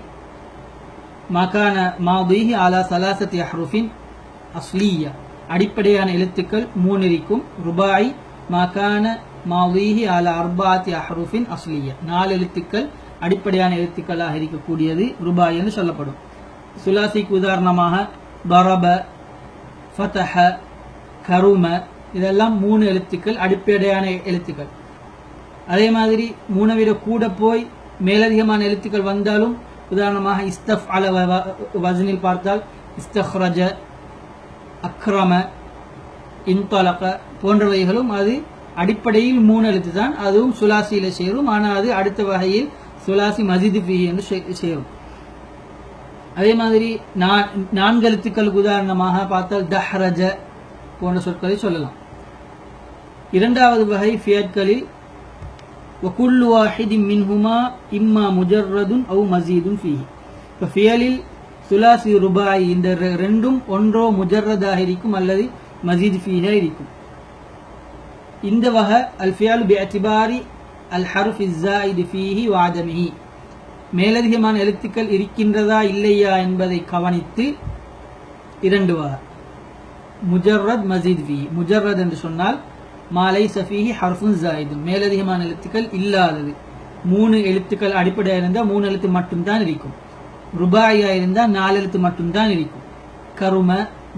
Speaker 3: மகான மாதீஹி அலா சலாசத்தி அஹ்ருஃபின் அஸ்லியா அடிப்படையான எழுத்துக்கள் 3 இருக்கும். ருபாய் மகான மாதீஹி அலா அர்பாத்தி அஹ்ருஃபின் அஸ்லியா 4 எழுத்துக்கள் அடிப்படையான எழுத்துக்களாக இருக்கக்கூடியது ருபாய் என்று சொல்லப்படும். சுலாசிக்கு உதாரணமாக தரப, ஃபதஹ, கரும இதெல்லாம் 3 எழுத்துக்கள் அடிப்படையான எழுத்துக்கள். அதே மாதிரி 3 விட கூட போய் மேலதிகமான எழுத்துக்கள் வந்தாலும் உதாரணமாக இஸ்தஃஅல வஸ்னில் பார்த்தால் இஸ்தஹ்ரஜ, அக்ரம, இன்தலக போன்றவைகளும் அது அடிப்படையில் 3 எழுத்து தான். அதுவும் சுலாசியில சேரும். ஆனால் அது அடுத்த வகையில் சுலாசி மஜிது ஃபீஹி என்று சேரும். அதே மாதிரி 4 எழுத்துக்களுக்கு உதாரணமாக பார்த்தால் தஹ்ரஜ போன்ற சொற்களை சொல்லலாம். இரண்டாவது வகை ஃபியல்களில் وكل واحد منهما إما مجرد أو مزيد فيه. இப்போ ஃபியலில் சுலாசி ருபாய் இந்த ரெண்டும் ஒன்றோ முஜர்ரதாக இருக்கும் அல்லது மஜீத் ஃபீஹா இருக்கும். இந்த வகை அல் ஃபியல் பிஅத்திபாரி அல் ஹர்ஃப் الزائد فيه وعدمه மேலதிகமான எழுத்துக்கள் இருக்கின்றதா இல்லையா என்பதை கவனித்து 2 வகை முஜர்ரத் மஜீத் ஃபீஹி. முஜர்ரத் என்று சொன்னால் மாலை சஃபீஹி ஹர்ஃபுன் ஜாயிதுன் மேலதிகமான எழுத்துக்கள் இல்லாதது. 3 எழுத்துக்கள் அடிப்படையாக இருந்தால் 3 எழுத்து மட்டும்தான் இருக்கும். ருபாயா இருந்தால் 4 எழுத்து மட்டும்தான் இருக்கும். கரும,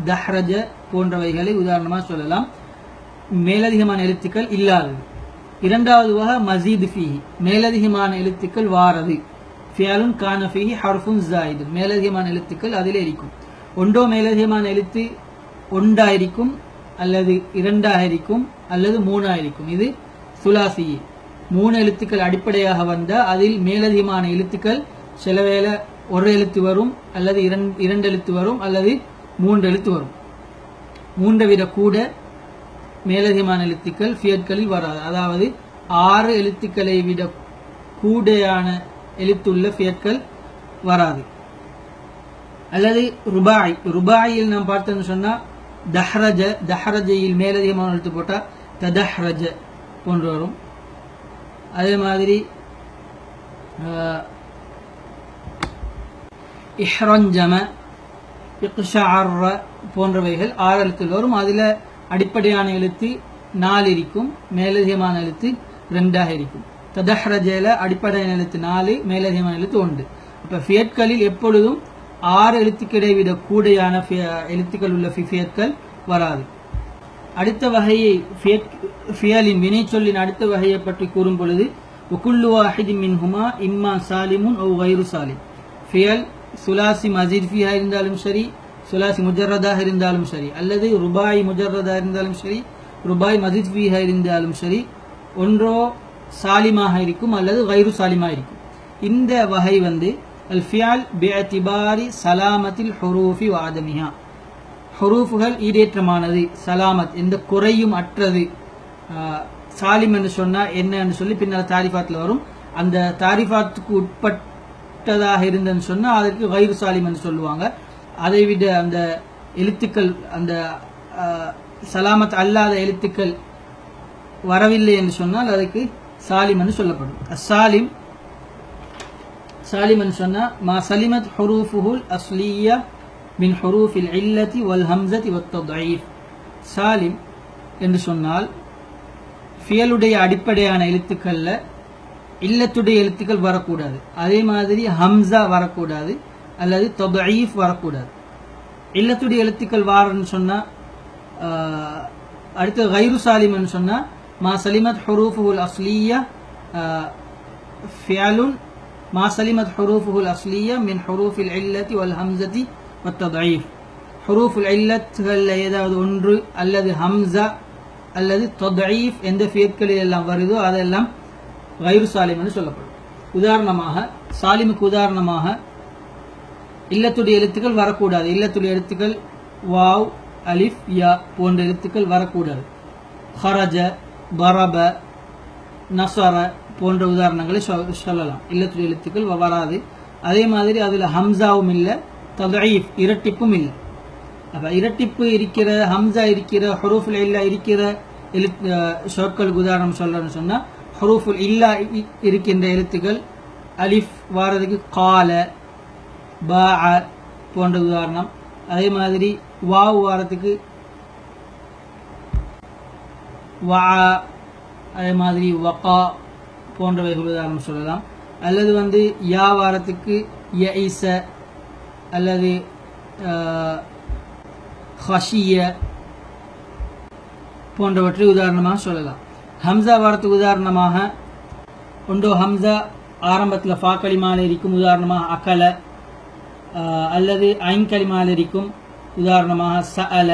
Speaker 3: தஹ்ரஜ போன்றவைகளை உதாரணமாக சொல்லலாம். மேலதிகமான எழுத்துக்கள் இல்லாதது. இரண்டாவது வகை மஜீத் ஃபீஹி மேலதிகமான எழுத்துக்கள் வாரது. ஃபியலுன் கான ஃபீஹி ஹர்ஃபுன் ஜாயிதுன் மேலதிகமான எழுத்துக்கள் அதிலே இருக்கும். ஒன்றோ மேலதிகமான எழுத்து ஒன்றாயிருக்கும் அல்லது 2ஆக இருக்கும் அல்லது 3ஆக இருக்கும். இது சுலாசி. 3 எழுத்துக்கள் அடிப்படையாக வந்தால் அதில் மேலதிகமான எழுத்துக்கள் சில வேளை 1 எழுத்து வரும் அல்லது 2 எழுத்து வரும் அல்லது 3 எழுத்து வரும். 3 விட கூட மேலதிகமான எழுத்துக்கள் ஃபியல்களில் வராது. அதாவது 6 எழுத்துக்களை விட கூடையான எழுத்துள்ள ஃபியல்கள் வராது. அல்லது ருபாயில் நாம் பார்த்தோம்னு சொன்னா தஹ்ரஜ, தஹ்ரஜையில் மேலதிகமான எழுத்து போட்டா ததஹ்ரஜ போன்று வரும். அதே மாதிரி இஹ்ரஞ்சம, இக்ஷஅர்ர போன்றவைகள் 6 எழுத்தில் வரும். அதுல அடிப்படையான எழுத்து 4 இருக்கும், மேலதிகமான எழுத்து 2ஆக இருக்கும். ததஹ்ரஜல அடிப்படையான எழுத்து 4, மேலதிகமான எழுத்து 1. அப்ப ஃபியட்களில் எப்பொழுதும் 6 எழுத்துக்களை விட கூடையான எழுத்துக்கள் உள்ள ஃபியட்கள் வராது. அடுத்த வகையை ஃபியலின் வினை சொல்லின் அடுத்த வகையை பற்றி கூறும் பொழுது வகுல்லு வாஹிதின் மின்ஹுமா இம்மா சாலிமுன் அவ் கைரு சாலிம். ஃபியல் சுலாசி மஜீத் ஃபீஹா இருந்தாலும் சரி, சுலாசி முஜர்ரதாக இருந்தாலும் சரி, அல்லது ருபாய் முஜர்ரதாக இருந்தாலும் சரி, ருபாய் மஜீத் ஃபீஹா இருந்தாலும் சரி, ஒன்றோ சாலிமாக இருக்கும் அல்லது கைரு சாலிமாக இருக்கும். இந்த வகை அல் ஃபியல் பிஅத்திபாரி சலாமத்தில் ஹுரூஃபி வ ஆதமிஹா ஹுரூஃபுகள் ஈடேற்றமானது, சலாமத் எந்த குறையும் அற்றது. சாலிம் என்று சொன்னால் என்ன என்று சொல்லி பின்னால் தாரிஃபாத்தில் வரும். அந்த தாரிஃபாத்துக்கு உட்பட்டதாக இருந்ததுன்னு சொன்னால் அதற்கு கைரு சாலிம் என்று சொல்லுவாங்க. அதை விட அந்த எழுத்துக்கள் அந்த சலாமத் அல்லாத எழுத்துக்கள் வரவில்லை என்று சொன்னால் அதுக்கு சாலிம் என்று சொல்லப்படும். அஸ்ஸாலிம் சாலிம் என்று சொன்னால் மா சலிமத் ஹுரூஃபுல் அஸ்லியா மின் ஹுரூஃபில் இல்லத்தி வல் ஹம்ஸத்தி வத் தத்ஈஃப். சாலிம் என்று சொன்னால் ஃபியலுடைய அடிப்படையான எழுத்துக்கள்ல இல்லத்துடைய எழுத்துக்கள் வரக்கூடாது, அதே மாதிரி ஹம்ஸா வரக்கூடாது அல்லது தத்ஈஃப் வரக்கூடாது. இல்லத்துடைய எழுத்துக்கள் வாரன்னு சொன்னா அடுத்து கைரு சாலிம் என்று சொன்னா மா சலிமத் ஹுரூஃபுல் அஸ்லியா ஃபியலுன் மா சலிமத் ஹுரூஃபுல் அஸ்லியா மின் ஹுரூஃபில் இல்லத்தி வல் ஹம்ஸத்தி வத் தத்ஈஃப். ஹுரூஃபுல் இல்லத்துகளில் ஏதாவது ஒன்று அல்லது ஹம்ஸா அல்லது தத்ஈஃப் எந்த ஃபியல்களில் எல்லாம் வருதோ அதெல்லாம் கைரு சாலிம் என்று சொல்லப்படும். உதாரணமாக சாலிமுக்கு உதாரணமாக இல்லத்துடைய எழுத்துக்கள் வரக்கூடாது. இல்லத்துடைய எழுத்துக்கள் வாவ், அலிஃப், யா போன்ற எழுத்துக்கள் வரக்கூடாது. ஹரஜ, பரப, நசர போன்ற உதாரணங்களை சொல்லலாம். இல்லத்துடைய எழுத்துக்கள் வராது. அதே மாதிரி அதில் ஹம்சாவும் இல்லை, தத்ஈஃப் இரட்டிப்பும் இல்லை. அப்ப இரட்டிப்பு இருக்கிற, ஹம்சா இருக்கிற, ஹுரூஃபுல் இல்லா இருக்கிற சொற்களுக்கு உதாரணம் சொல்லணும்னு சொன்னா ஹுரூஃபுல் இல்லா இருக்கின்ற எழுத்துக்கள் அலிஃப் வாரதுக்கு கால, பா போன்ற உதாரணம். அதே மாதிரி வாவ் வாரத்துக்கு வா, அதே மாதிரி வகா போன்றவைகள் உதாரணம் சொல்லலாம். அல்லது யா வாரத்துக்கு யஇஸ அல்லது ஹஷிய போன்றவற்றை உதாரணமாக சொல்லலாம். ஹம்சா வாரத்துக்கு உதாரணமாக ஒன்றோ ஹம்சா ஆரம்பத்தில் ஃபா கலிமால இருக்கும், உதாரணமாக அகல, அல்லது ஐன் கலிமால இருக்கும், உதாரணமாக சஅல,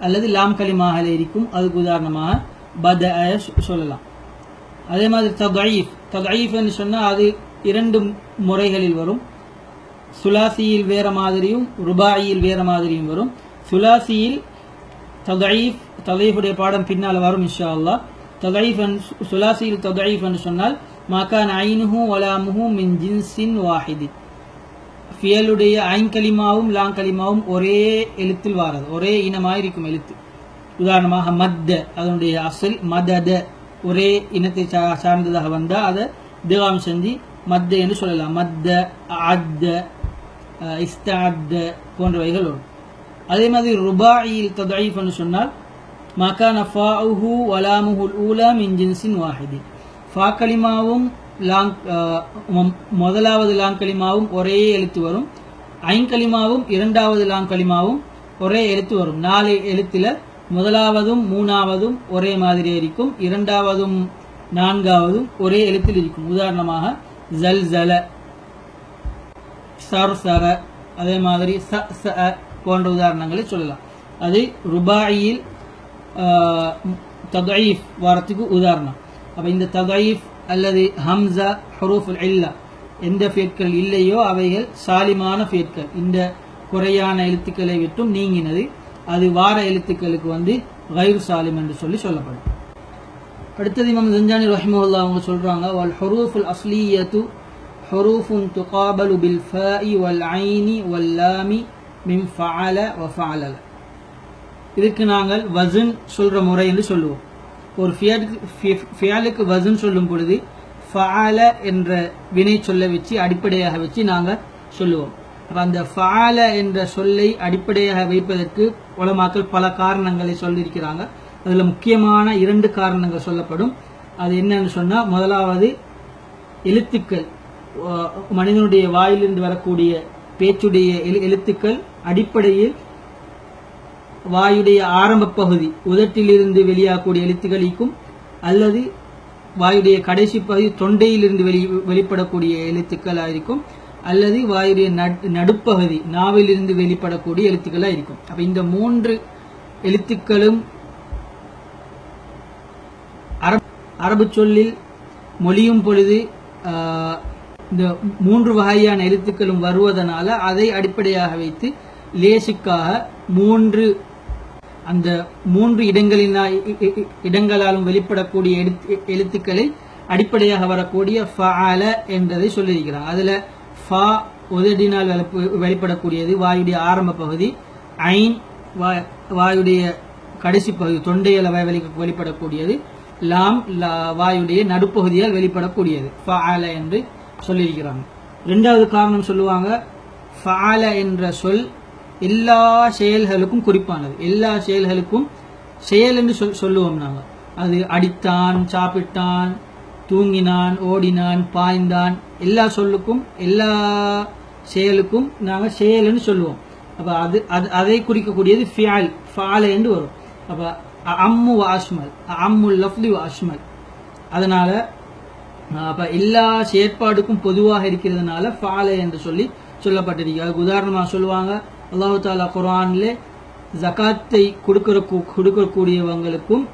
Speaker 3: அல்லது லாம் கலிமாக இருக்கும், அதுக்கு உதாரணமாக பதஅ சொல்லலாம். அதே மாதிரி தத்ஈஃப் என்று சொன்னால் அது 2 முறைகளில் வரும். சுலாசியில் வேற மாதிரியும் ருபாயில் வேற மாதிரியும் வரும். சுலாசியில் ததஈஃபுடைய பாடம் பின்னால் வரும் இன்ஷா அல்லாஹ். சுலாசியில் ததஈஃப் என்று சொன்னால் மாகான் ஐனுஹு வலாமுஹு மின் ஜின்சின் வாஹிதி, ஃபியலுடைய ஐன் கலிமாவும் லாங் கலிமாவும் ஒரே எழுத்தில் வாரது, ஒரே இனமாக இருக்கும் எழுத்து. உதாரணமாக மத்த, அதனுடைய அசல் மதத, ஒரே இனத்தை சார்ந்ததாக வந்தால் அதை திகாம் செஞ்சு மத்த என்று சொல்லலாம். மத்த, அத்த, இஸ்தாத்த போன்றவைகள் வரும். அதே மாதிரி ருபாயில் ததஈஃப் என்று சொன்னால் மகான ஃபாஉஹு வலாமுஹுல் ஊலா மின் ஜின்சின் வாஹிதி, ஃபா கலிமாவும் முதலாவது லாங் கலிமாவும் ஒரே எழுத்து வரும். ஐன் கலிமாவும் 2வது லாங் கலிமாவும் ஒரே எழுத்து வரும். 4 எழுத்துல முதலாவதும் 3வதும் ஒரே மாதிரி இருக்கும், 2வதும் 4வதும் ஒரே எழுத்தில் இருக்கும். உதாரணமாக ஜல்சல, சர்சர, அதே மாதிரி சஅ போன்ற உதாரணங்களை சொல்லலாம். அது ருபாயில் ததஈஃப் வாரத்துக்கு உதாரணம். அப்ப இந்த ததஈஃப் அல்லது ஹம்சா ஹுரூஃபுல் இல்லா எந்த ஃபேட்கள் இல்லையோ அவைகள் சாலிமான ஃபேட்கள், இந்த குறையான எழுத்துக்களை விட்டும் நீங்கினது. அது வார எழுத்துக்களுக்கு கைர் சாலிம் என்று சொல்லப்படும். அடுத்தது இமாம் ஜன்ஜானி ரஹிமஹுல்லாஹ் அவங்க சொல்றாங்க, வல் ஹுரூஃபுல் அஸ்லியத்து ஹுரூஃபுன் துகாபலு பில் ஃபாஇ வல் ஐனி வல் லாமி மின் ஃபஅல வ ஃபஅலல. இதுக்கு நாங்கள் வஸன் சொல்ற முறை என்று சொல்லுவோம். ஒரு ஃபியலுக்கு வஸன் சொல்லும் பொழுது ஃபஅல என்ற வினை சொல்ல வச்சு அடிப்படையாக வச்சு நாங்கள் சொல்லுவோம். அந்த ஃபஅல என்ற சொல்லை அடிப்படையாக வைப்பதற்கு உலமாக்கள் பல காரணங்களை சொல்லியிருக்கிறாங்க. அதில் முக்கியமான 2 காரணங்கள் சொல்லப்படும். அது என்னன்னு சொன்னால், முதலாவது எழுத்துக்கள், மனிதனுடைய வாயிலிருந்து வரக்கூடிய பேச்சுடைய எழுத்துக்கள் அடிப்படையில் வாயுடைய ஆரம்ப பகுதி உதட்டிலிருந்து வெளியாகக்கூடிய எழுத்துக்களுக்கும் அல்லது வாயுடைய கடைசி பகுதி தொண்டையிலிருந்து வெளிப்படக்கூடிய எழுத்துக்களாக இருக்கும், அல்லது வாயுடைய நடுப்பகுதி நாவிலிருந்து வெளிப்படக்கூடிய எழுத்துக்களாக இருக்கும். அப்ப இந்த 3 எழுத்துக்களும் அரபு சொல்லில் மொழியும் பொழுது இந்த 3 வகையான எழுத்துக்களும் வருவதனால அதை அடிப்படையாக வைத்து லேசுக்காக 3 இடங்களாலும் வெளிப்படக்கூடிய எழுத்துக்களை அடிப்படையாக வரக்கூடிய ஃபஅல என்றதை சொல்லியிருக்கிறார். அதுல ஃபா உதடினால் வெளிப்படக்கூடியது வாயுடைய ஆரம்ப பகுதி, ஐன் வாயுடைய கடைசி பகுதி தொண்டையால் வெளிப்படக்கூடியது, லாம் வாயுடைய நடுப்பகுதியால் வெளிப்படக்கூடியது ஃபஅல என்று சொல்லியிருக்கிறாங்க. 2வது காரணம் சொல்லுவாங்க, ஃபஅல என்ற சொல் எல்லா செயல்களுக்கும் குறிப்பானது. எல்லா செயல்களுக்கும் செயல் என்று சொல்லுவோம் நாங்கள். அது அடித்தான், சாப்பிட்டான், தூங்கினான், ஓடினான், பாய்ந்தான், எல்லா சொல்லுக்கும் எல்லா செயலுக்கும் நாங்கள் செயல் என்று சொல்லுவோம். அப்ப அதை குறிக்கக்கூடியது ஃபிஅல் என்று வரும். அப்ப அம்மு வ அஷ்மல், அம்முல் லஃப்லி வ அஷ்மல். அதனால அப்ப எல்லா செயற்பாடுக்கும் பொதுவாக இருக்கிறதுனால ஃபால என்று சொல்லப்பட்டிருக்கிறது. உதாரணமாக சொல்லுவாங்க, அல்லாஹு தாலா குர்ஆன்ல ஜகாத்தை கொடுக்கக்கூடியவங்களுக்கும்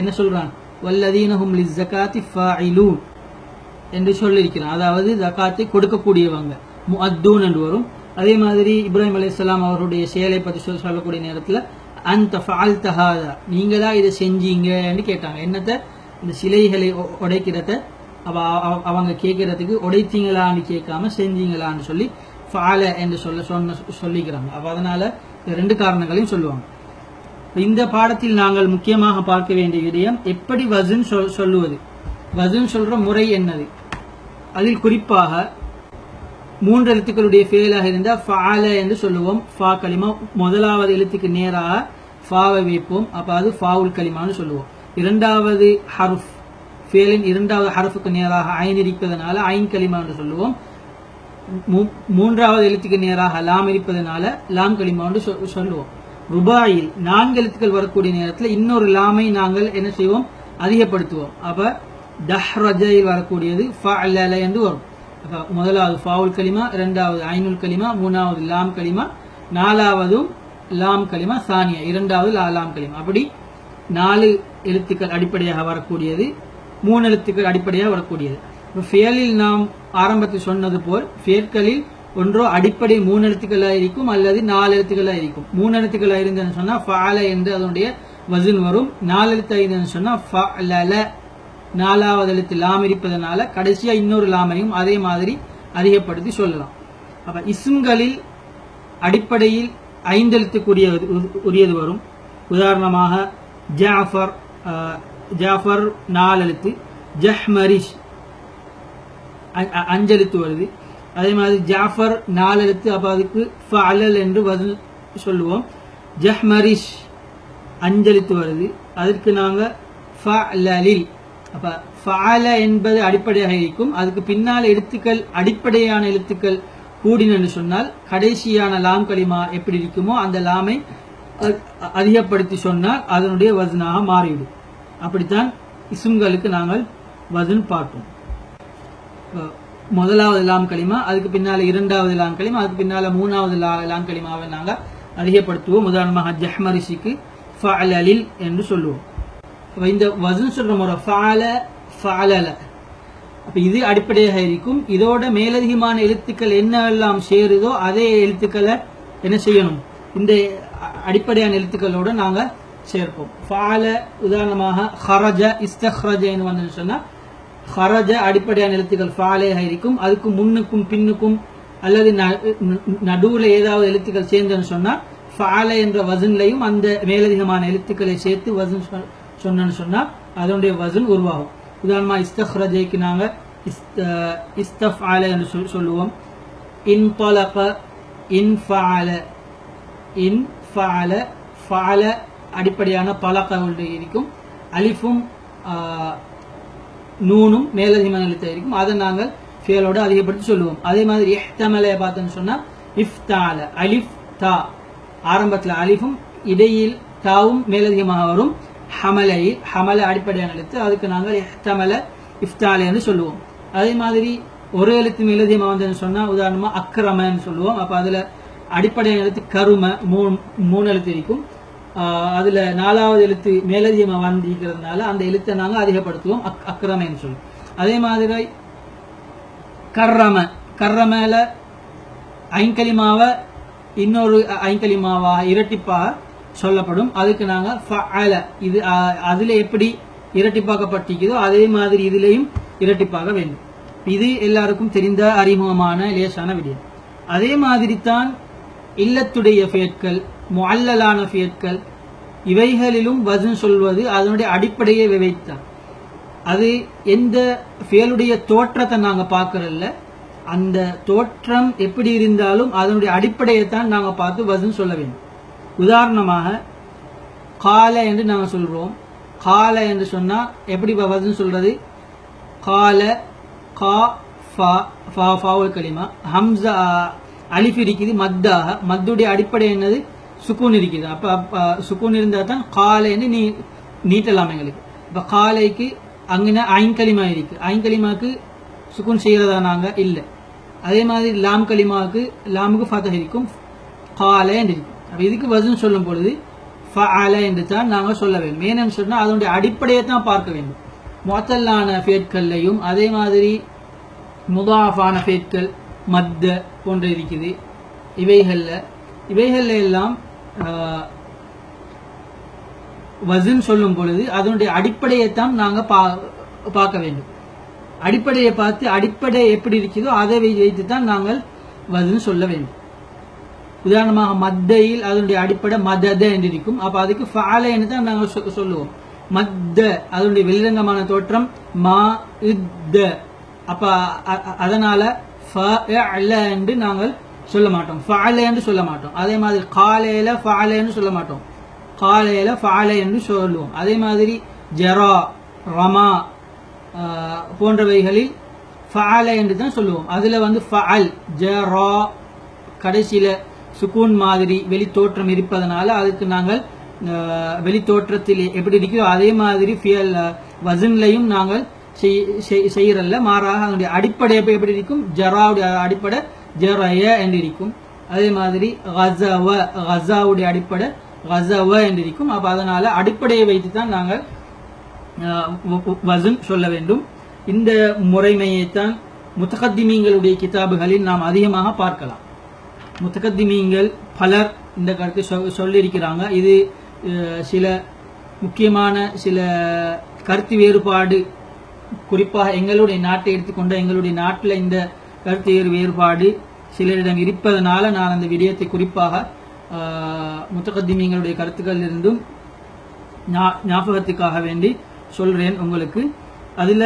Speaker 3: என்ன சொல்றான், வல்லதீனஹும் லிஸ்ஸகாத்தி ஃபாயிலூன் என்று சொல்லியிருக்கிறான். அதாவது ஜகாத்தை கொடுக்கக்கூடியவங்க முஅத்தூன் என்று வரும். அதே மாதிரி இப்ராஹிம் அலைஹிஸ்ஸலாம் அவருடைய செயலை பற்றி சொல்லக்கூடிய நேரத்தில் அன்த ஃபஅல்த ஹாதா, நீங்களா இதை செஞ்சீங்கன்னு கேட்டாங்க. என்னத்தை, இந்த சிலைகளை உடைக்கிறத அவங்க கேட்கறதுக்கு உடைத்தீங்களான்னு கேட்காம செஞ்சீங்களான்னு சொல்லி ஃபால என்று சொல்லிக்கிறாங்க. அப்ப அதனால 2 காரணங்களையும் சொல்லுவாங்க. இந்த பாடத்தில் நாங்கள் முக்கியமாக பார்க்க வேண்டிய விடயம், எப்படி வஸன் சொல்லுவது, வஸன் சொல்ற முறை என்னது, அதில் குறிப்பாக 3 எழுத்துக்களுடைய ஃபேலாக இருந்தால் ஃபஅல என்று சொல்லுவோம். ஃபா கலிமா முதலாவது எழுத்துக்கு நேராக ஃபாவை வைப்போம். அப்ப அது ஃபாவுல் கலிமான்னு சொல்லுவோம். இரண்டாவது ஹர்ஃப் ஃபேலின் இரண்டாவது ஹர்ஃபுக்கு நேராக ஐன் இருப்பதனால ஐன் கலிமா என்று சொல்லுவோம். மூன்றாவது எழுத்துக்கு நேராக லாம் இருப்பதனால லாம் கலிமா என்று சொல்லுவோம். ருபாயில் 4 எழுத்துக்கள் வரக்கூடிய நேரத்தில் இன்னொரு லாமை நாங்கள் என்ன செய்வோம், அதிகப்படுத்துவோம். அப்ப தஹ்ரஜையில் வரக்கூடியது ஃபஅலல என்று வரும். அப்ப முதலாவது ஃபாவுல் கலிமா, இரண்டாவது ஐனுல் கலிமா, மூணாவது லாம் கலிமா, நாலாவதும் லாம் கலிமா சானியா, இரண்டாவது லாம் கலிமா. அப்படி 4 எழுத்துக்கள் அடிப்படையாக வரக்கூடியது, 3 எழுத்துக்கள் அடிப்படையாக வரக்கூடியது. ஃபேலில் நாம் ஆரம்பத்தில் சொன்னது போல் ஃபேல்களில் ஒன்றோ அடிப்படை 3 எழுத்துக்களாக இருக்கும் அல்லது 4 எழுத்துக்களாக இருக்கும். 3 எழுத்துக்களாக இருந்ததுன்னு சொன்னா ஃபஅல என்று அதனுடைய வஸன் வரும். 4 எழுத்தாக இருந்ததுன்னு சொன்னா ஃபஅலல, 4வது எழுத்து லாம் இருப்பதனால கடைசியா இன்னொரு லாமையும் அதே மாதிரி அதிகப்படுத்தி சொல்லலாம். அப்ப இஸ்ம்களில் அடிப்படையில் 5 எழுத்துக்குரியது வரும். உதாரணமாக ஜாஃபர் 4 எழுத்து, ஜஹ்மரிஷ் 5 எழுத்து வருது. அதே மாதிரி ஜாஃபர் 4 எழுத்து, அப்ப அதுக்கு ஃபஅலல் என்று வஸன் சொல்லுவோம். ஜஹ்மரிஷ் 5 எழுத்து வருது, அதற்கு நாங்க ஃபஅலலில். அப்ப ஃபஅல என்பது அடிப்படையாக இருக்கும். அதுக்கு பின்னால் எழுத்துக்கள் அடிப்படையான எழுத்துக்கள் கூடினு சொன்னால் கடைசியான லாம் கலிமா எப்படி இருக்குமோ அந்த லாமை அதிகப்படுத்தி சொன்னால் அதனுடைய வஸனாக மாறிவிடும். அப்படித்தான் இஸ்ம்களுக்கு நாங்கள் வஸன் பார்ப்போம். முதலாவது லாம் கலிமா, அதுக்கு பின்னால இரண்டாவது லாம் கலிமா, அதுக்கு பின்னால மூணாவது லாம் கலிமாவை நாங்கள் அதிகப்படுத்துவோம். உதாரணமாக ஜஹ்மரிஷிக்கு ஃபஅலலில் என்று சொல்லுவோம். இந்த வஸன் சொல்ற முறை ஃபஅல ஃபஅலல. அப்ப இது அடிப்படையாக இருக்கும். இதோட மேலதிகமான எழுத்துக்கள் என்னெல்லாம் சேருதோ அதே எழுத்துக்களை என்ன செய்யணும், இந்த அடிப்படையான எழுத்துக்களோட நாங்க சேர்ப்போம். ஃபஅல உதாரணமாக ஹரஜ இஸ்தஹ்ரஜன்னு வந்து சொன்னா ஹரஜ அடிப்படையான எழுத்துக்கள் ஃபஅலையாக இருக்கும். அதுக்கு முன்னுக்கும் பின்னுக்கும் அல்லது நடுவுல ஏதாவது எழுத்துக்கள் சேர்ந்துன்னு சொன்னா ஃபஅல என்ற வஸன்லையும் அந்த மேலதிகமான எழுத்துக்களை சேர்த்து வஸன் சொன்னு சொன்னா அதனுடைய வஸன் உருவாகும். உதாரணமா இஸ்தஹ்ரஜைக்கு நாங்க இஸ்தஃஅல என்று சொல்லுவோம். இன்தலக இன்ஃபஅல இன்ஃபஅல ஃபஅல அடிப்படையான பலக இருக்கும். அலிஃபும் நூனும் மேலதிகமான எழுத்தாக இருக்கும். அதை நாங்கள் ஃபேலோட அதிகப்படுத்தி சொல்லுவோம். அதே மாதிரி இஹ்தமல பார்த்தோன்னு சொன்னா இஃப்தஅல, அலிஃப் தா ஆரம்பத்தில் அலிஃபும் இடையில் தாவும் மேலதிகமாக வரும். ஹமல அடிப்படையான எழுத்து, அதுக்கு நாங்கள் இஹ்தமல இஃப்தஅல என்று சொல்லுவோம். அதே மாதிரி ஒரு எழுத்து மேலதிகமாக வந்து சொன்னா உதாரணமா அக்ரமன்னு சொல்லுவோம். அப்ப அதுல அடிப்படையான எழுத்து கரும 3 எழுத்து இருக்கும். அதுல 4வது எழுத்து மேலதிகமாக வந்திருக்கிறதுனால அந்த எழுத்தை நாங்கள் அதிகப்படுத்துவோம், அக்ரமன்னு சொல்லுவோம். அதே மாதிரி கர்ரமல ஐங்கலிமாவை இன்னொரு ஐங்கலிமாவாக இரட்டிப்பாக சொல்லப்படும். அதுக்கு நாங்க ஃபஅல, இது அதுல எப்படி இரட்டிப்பாக்கப்பட்டிருக்கிறதோ அதே மாதிரி இதுலயும் இரட்டிப்பாக வேண்டும். இது எல்லாருக்கும் தெரிந்த அறிமுகமான லேசான விடயம். அதே மாதிரி தான் இல்லத்துடைய ஃபேட்கள், முஅல்லலான ஃபேட்கள், இவைகளிலும் வஸன் சொல்வது அதனுடைய அடிப்படையை வைத்தான். அது எந்த ஃபேலுடைய தோற்றத்தை நாங்க பார்க்கறல்ல, அந்த தோற்றம் எப்படி இருந்தாலும் அதனுடைய அடிப்படையை தான் நாங்க பார்த்து வஸன் சொல்ல வேண்டும். உதாரணமாக கால என்று நாங்கள் சொல்றோம். கால என்று சொன்னா எப்படி வஸன் சொல்றது, கால கா ஃபா ஃபாவுல் கலிமா, ஹம்ஸா அலிஃப் இருக்குது மத்தாக, மத்துடைய அடிப்படை என்னது சுக்கூன் இருக்குது. அப்ப சுக்கூன் இருந்தா தான் காலைன்னு நீட்டலாம் எங்களுக்கு. இப்ப காலைக்கு அங்கே ஐங்கலிமா இருக்கு, ஐங்கலிமாக்கு சுக்கூன் செய்யறதா நாங்க இல்லை. அதே மாதிரி லாம் கலிமாவுக்கு லாமுக்கு ஃபதஹ் இருக்கும், கால என்று இருக்கும். அப்ப இதுக்கு வஸன் சொல்லும் பொழுது ஃபஅல என்று தான் நாங்க சொல்ல வேண்டும். ஏன்னு சொன்னா அதனுடைய அடிப்படையை தான் பார்க்க வேண்டும். முஅத்தல்லான ஃபேட்கள்லையும் அதே மாதிரி முதாஃபான ஃபேட்கள் மத்த போன்ற இருக்குது. இவைகள்ல எல்லாம் வஸன் சொல்லும் பொழுது அதனுடைய அடிப்படையைத்தான் நாங்க பார்க்க வேண்டும். அடிப்படையை பார்த்து அடிப்படை எப்படி இருக்குதோ அதை வைத்து தான் நாங்கள் வஸன் சொல்ல வேண்டும். உதாரணமாக மத்தையில் அதனுடைய அடிப்படை மதத என்று இருக்கும். அப்ப அதுக்கு ஃபஅல என்று தான் நாங்கள் சொல்லுவோம். மத்த அதனுடைய வெளிரங்கமான தோற்றம் மா இத்த அப்ப அதனால ஃபஅல என்று நாங்கள் சொல்ல மாட்டோம், ஃபஅல என்று சொல்ல மாட்டோம். அதே மாதிரி காலையில ஃபஅல என்று சொல்ல மாட்டோம், காலையில ஃபஅல என்று சொல்லுவோம். அதே மாதிரி ஜரா, ரமா போன்றவைகளில் ஃபஅல என்று தான் சொல்லுவோம். அதுல வந்து ஃபஅல், ஜரா கடைசியில சுக்கூன் மாதிரி வெளித்தோற்றம் இருப்பதனால அதுக்கு நாங்கள் வெளித்தோற்றத்தில் எப்படி இருக்கோ அதே மாதிரி ஃபியல் வசன்லையும் நாங்கள் செய்யறல்ல. மாறாக அதனுடைய அடிப்படை எப்படி இருக்கும், ஜராவுடைய அடிப்படை ஜரய என்று இருக்கும். அதே மாதிரி கஸவ, கஸாவுடைய அடிப்படை கஸவ என்று இருக்கும். அப்ப அதனால அடிப்படையை வைத்து தான் நாங்கள் வசன் சொல்ல வேண்டும். இந்த முறைமையைத்தான் முத்தகத்திமீங்களுடைய கிதாபுகளில் நாம் அதிகமாக பார்க்கலாம். முத்தகத்திமீங்கள் பலர் இந்த கருத்தை சொல்லியிருக்கிறாங்க. இது சில முக்கியமான சில கருத்து வேறுபாடு, குறிப்பாக எங்களுடைய நாட்டை எடுத்துக்கொண்ட எங்களுடைய நாட்டில் இந்த கருத்து வேறுபாடு சிலரிடம் இருப்பதனால நான் அந்த விடயத்தை குறிப்பாக முத்தகத்திமீங்களுடைய கருத்துக்கள் இருந்தும் ஞாபகத்துக்காக வேண்டி சொல்றேன் உங்களுக்கு. அதுல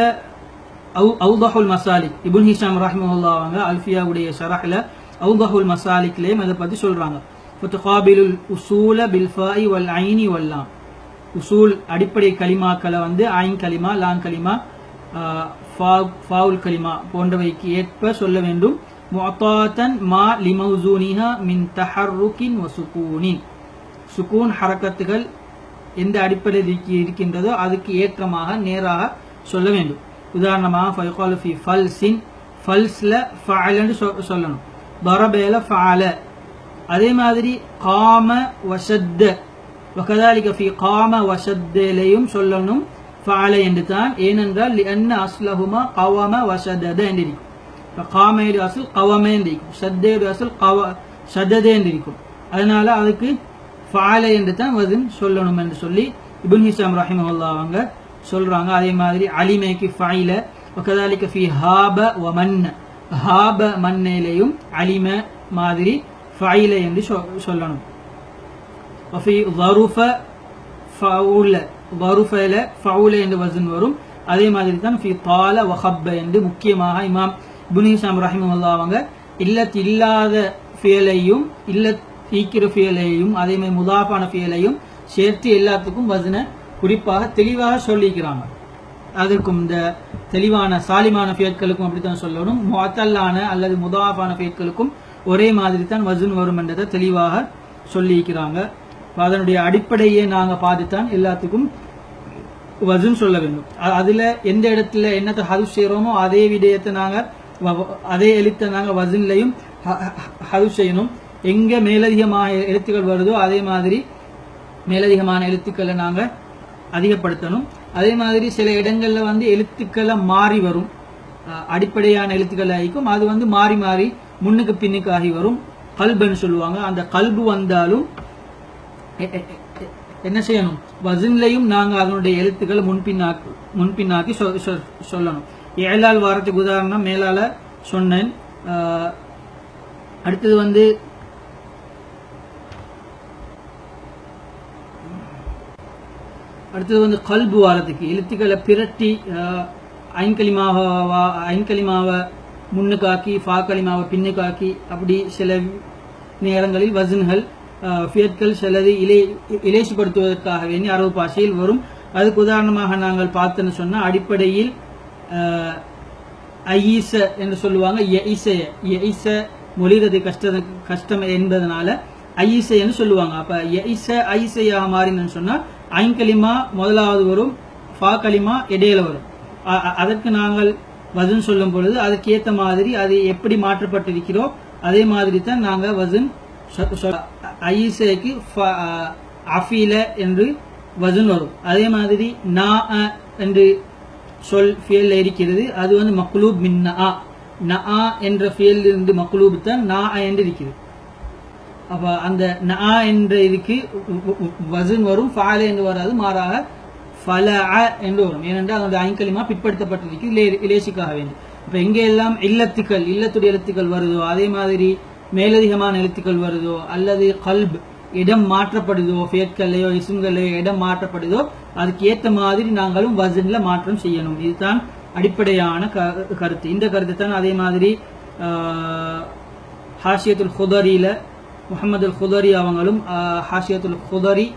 Speaker 3: அவுதஹுல் மசாலிக், இப்னு ஹிஷாம் ரஹ்மஹுல்லாஹ் அவங்க அல்ஃபியாவுடைய ஷரஹ்ல அவுதஹுல் மசாலிக்லேயும் அதை பத்தி சொல்றாங்க. ஃபதுகாபிலுல் உசூல பில் ஃபாஇ வல் ஐனி வல் லாம். உசூல் அடிப்படை கலிமாக்களை வந்து ஐன் கலிமா, லான் கலிமா, ஃபாவுல் கலிமா போன்றவைக்கு ஏற்ப சொல்ல வேண்டும். முஅத்தாதன் மா லிமௌசூனிஹா மின் தஹர்ருகின் வ சுகூனின். சுகூன் ஹரக்கத்துகள் எந்த அடிப்படையில் இருக்கின்றதோ அதுக்கு ஏற்றமாக நேராக சொல்ல வேண்டும். உதாரணமாக ஃபயகாலு ஃபி ஃபல்ஸின், ஃபல்ஸ்ல ஃபஅல என்று சொல்லணும், தரபேல ஃபஅல. அதே மாதிரி காம வஷத்த, வகதாலிக ஃபி காம வஷத்தலையும் சொல்லணும் ஃபஅல என்று தான். ஏனென்றால் லிஅன்ன அஸ்லஹுமா கவம வஷதத என்று இருக்கும். காமையுடைய அசல் கவமே என்று இருக்கும், ஷத்தையுடைய அசல் ஷததே என்று இருக்கும். அதனால அதுக்கு ஃபஅல என்று தான் வஸன் சொல்லணும் என்று சொல்லி இப்னு ஹிஷாம் ரஹிமஹுல்லாஹ் அவங்க சொல்றாங்க. அதே மாதிரி அலிமைக்கு ஃபஇல, வகதாலிக ஃபி ஹாப வ மன்ன, ஹாப மன்னையிலையும் அலிம மாதிரி ஃபஇல என்று சொல்லணும். வஃபி ظرف ஃபவுல, ظرفல ஃபவுல என்று வஸன் வரும். அதே மாதிரி தான் ஃபி தால வ ஹப்ப என்று முக்கியமாக இமாம் இப்னு ஹிஷாம் ரஹிமஹுல்லாஹ் அவங்க இல்லத் இல்லாத ஃபியலையும் இல்லத் ஈக்கிற ஃபியலையும் அதே மாதிரி முதாஃபான ஃபியலையும் சேர்த்து எல்லாத்துக்கும் வஸனை குறிப்பாக தெளிவாக சொல்லிக்கிறாங்க. அதற்கும் இந்த தெளிவான சாலிமான ஃபியல்களுக்கும் அப்படித்தான் சொல்லணும். முஅத்தல்லான அல்லது முதாஃபான ஃபியல்களுக்கும் ஒரே மாதிரி தான் வஸன் வரும் என்றதை தெளிவாக சொல்லிக்கிறாங்க. அதனுடைய அடிப்படையை நாங்க பார்த்துத்தான் எல்லாத்துக்கும் வஸன் சொல்ல வேண்டும். அதுல எந்த இடத்துல என்னத்தை ஹதுஃப் செய்யறோமோ அதே விடயத்தை நாங்க அதே எழுத்தை நாங்க வஸன்லையும் ஹதுஃப் செய்யணும். எங்க மேலதிகமான எழுத்துக்கள் வருதோ அதே மாதிரி மேலதிகமான எழுத்துக்களை நாங்க அதிகப்படுத்தணும். அதே மாதிரி சில இடங்கள்ல வந்து எழுத்துக்களை மாறி வரும், அடிப்படையான எழுத்துக்கள் ஆகிக்கும், அது வந்து மாறி மாறி முன்னுக்கு பின்னுக்கு ஆகி வரும். கல்புன்னு சொல்லுவாங்க. அந்த கல்பு வந்தாலும் என்ன செய்யணும், வஸன்லையும் நாங்க அதனுடைய எழுத்துக்களை முன்பின்னாக்கி சொல்லணும். ஏழால் வாரத்துக்கு உதாரணம் மேலால சொன்னேன். அடுத்தது வந்து கல்பு வாரத்துக்கு எழுத்துக்களை பிரட்டி ஐன்கலிமாவை முன்னுக்காக்கி ஃபா கலிமாவை பின்னுக்காக்கி அப்படி சில நேரங்களில் வஸன்கள் ஃபியத்கள் சிலது இலேசிப்படுத்துவதற்காக வேண்டி அரபு பாஷையில் வரும். அதுக்கு உதாரணமாக நாங்கள் பார்த்தோன்னு சொன்னால் அடிப்படையில் ஐஈச என்று சொல்லுவாங்க. எஇச மொழிறது கஷ்டம் என்பதனால ஐஈச என்று சொல்லுவாங்க. அப்ப எஇச ஐசையாக மாறினு சொன்னா ஐன்கலிமா முதலாவது வரும், ஃபா கலிமா இடையில வரும். அதற்கு நாங்கள் வஸன் சொல்லும் பொழுது அதுக்கு ஏற்ற மாதிரி அது எப்படி மாற்றப்பட்டிருக்கிறோ அதே மாதிரி தான் நாங்க வஸன் ஐசைக்கு அஃபீல என்று வஸன் வரும். அதே மாதிரி நா என்று சொல் ஃபியல் இருக்கிறது, அது வந்து மக்லூப் மின் நா என்ற ஃபியல் இருந்து மக்லூப் தான் நா என்று இருக்கிறது. அப்ப அந்த நா என்ற இதுக்கு வஸன் வரும், ஃபால என்று வராது, மாறாக ஃபலஅ என்று வரும். ஏனென்றால் அதனுடைய ஐன்கலிமா பிற்படுத்தப்பட்டிருக்கிறது இலேசிக்காக வேண்டும். இப்ப எங்கெல்லாம் இல்லத்துடைய எழுத்துக்கள் வருதோ அதே மாதிரி மேலதிகமான எழுத்துக்கள் வருதோ அல்லது கல்ப் இடம் மாற்றப்படுதோ, ஃபேட்கள்லையோ இஸ்ம்கள்லையோ இடம் மாற்றப்படுதோ அதுக்கு ஏற்ற மாதிரி நாங்களும் வஸன்ல மாற்றம் செய்யணும். இதுதான் அடிப்படையான கருத்து. இந்த கருத்து தான் அதே மாதிரி ஹாஷியத்துல் குதரியில முஹம்மது அல் குதரி அவங்களும் ஹாஷியத்துல் குதரி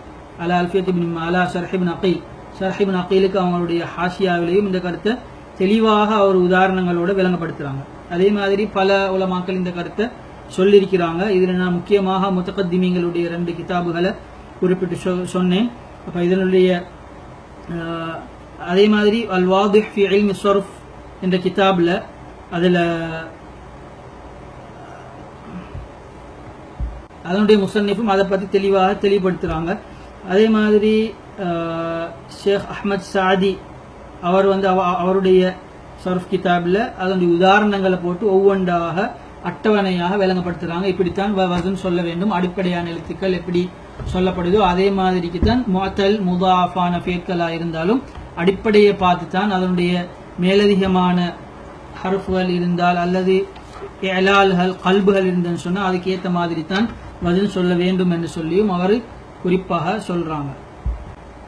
Speaker 3: அலா அல்ஃபியத் இப்னு அலா ஷர்ஹ் இப்னு அகீல், ஷர்ஹ் இப்னு அகீலுக்கு அவங்களுடைய ஹாஷியாவிலையும் இந்த கருத்தை தெளிவாக ஒரு உதாரணங்களோட விளங்கப்படுத்துறாங்க. அதே மாதிரி பல உலமாக்கள் இந்த கருத்தை சொல்லியிருக்கிறாங்க. இதில் நான் முக்கியமாக முத்தகத்திமீங்களுடைய 2 கிதாபுகளை குறிப்பிட்டு சொன்னேன். அப்போ இதனுடைய அதே மாதிரி அல் வாதிஹ் ஃபி இல்மி ஸர்ஃப் என்ற கிதாபில் அதில் அதனுடைய முஸன்னிஃபும் அதை பற்றி தெளிவாக தெளிவுபடுத்துகிறாங்க. அதே மாதிரி ஷேக் அஹ்மத் சாதி அவர் அவருடைய ஸர்ஃப் கிதாபில் அதனுடைய உதாரணங்களை போட்டு ஒவ்வொன்றாக அட்டவணையாக விளங்கப்படுத்துகிறாங்க. இப்படித்தான் வசன் சொல்ல வேண்டும், அடிப்படையான எழுத்துக்கள் எப்படி சொல்லப்படுதோ அதே மாதிரிக்கு தான் முஅத்தல் முதாஃபான ஃபேக்களாக இருந்தாலும் அடிப்படையை பார்த்து தான் அதனுடைய மேலதிகமான ஹர்ஃப்கள் இருந்தால் அல்லது இலால்கள் கல்புகள் இருந்ததுன்னு சொன்னால் அதுக்கு ஏற்ற மாதிரி தான் வசன் சொல்ல வேண்டும் என்று சொல்லியும் அவர் குறிப்பாக சொல்றாங்க.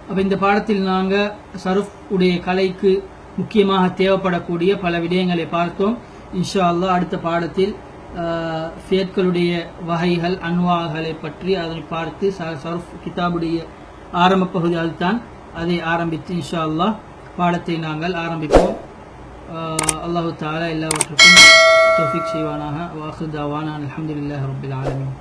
Speaker 3: அப்ப இந்த பாடத்தில் நாங்கள் சர்ஃப் உடைய கலைக்கு முக்கியமாக தேவைப்படக்கூடிய பல விடயங்களை பார்த்தோம். இன்ஷா அல்லாஹ் அடுத்த பாடத்தில் ஃபேட்களுடைய வகைகள் அன்வாகளை பற்றி அதனை பார்த்து சர்ஃப் கிதாபுடைய ஆரம்ப பகுதி அதுதான், அதை ஆரம்பித்து இன்ஷா அல்லாஹ் பாடத்தை நாங்கள் ஆரம்பிப்போம். அல்லாஹு தஆலா எல்லாவற்றுக்கும் தௌஃபீக் செய்வானாக. வாஹிர் தஅவானா அல்ஹம்துலில்லாஹி ரப்பில் ஆலமீன்.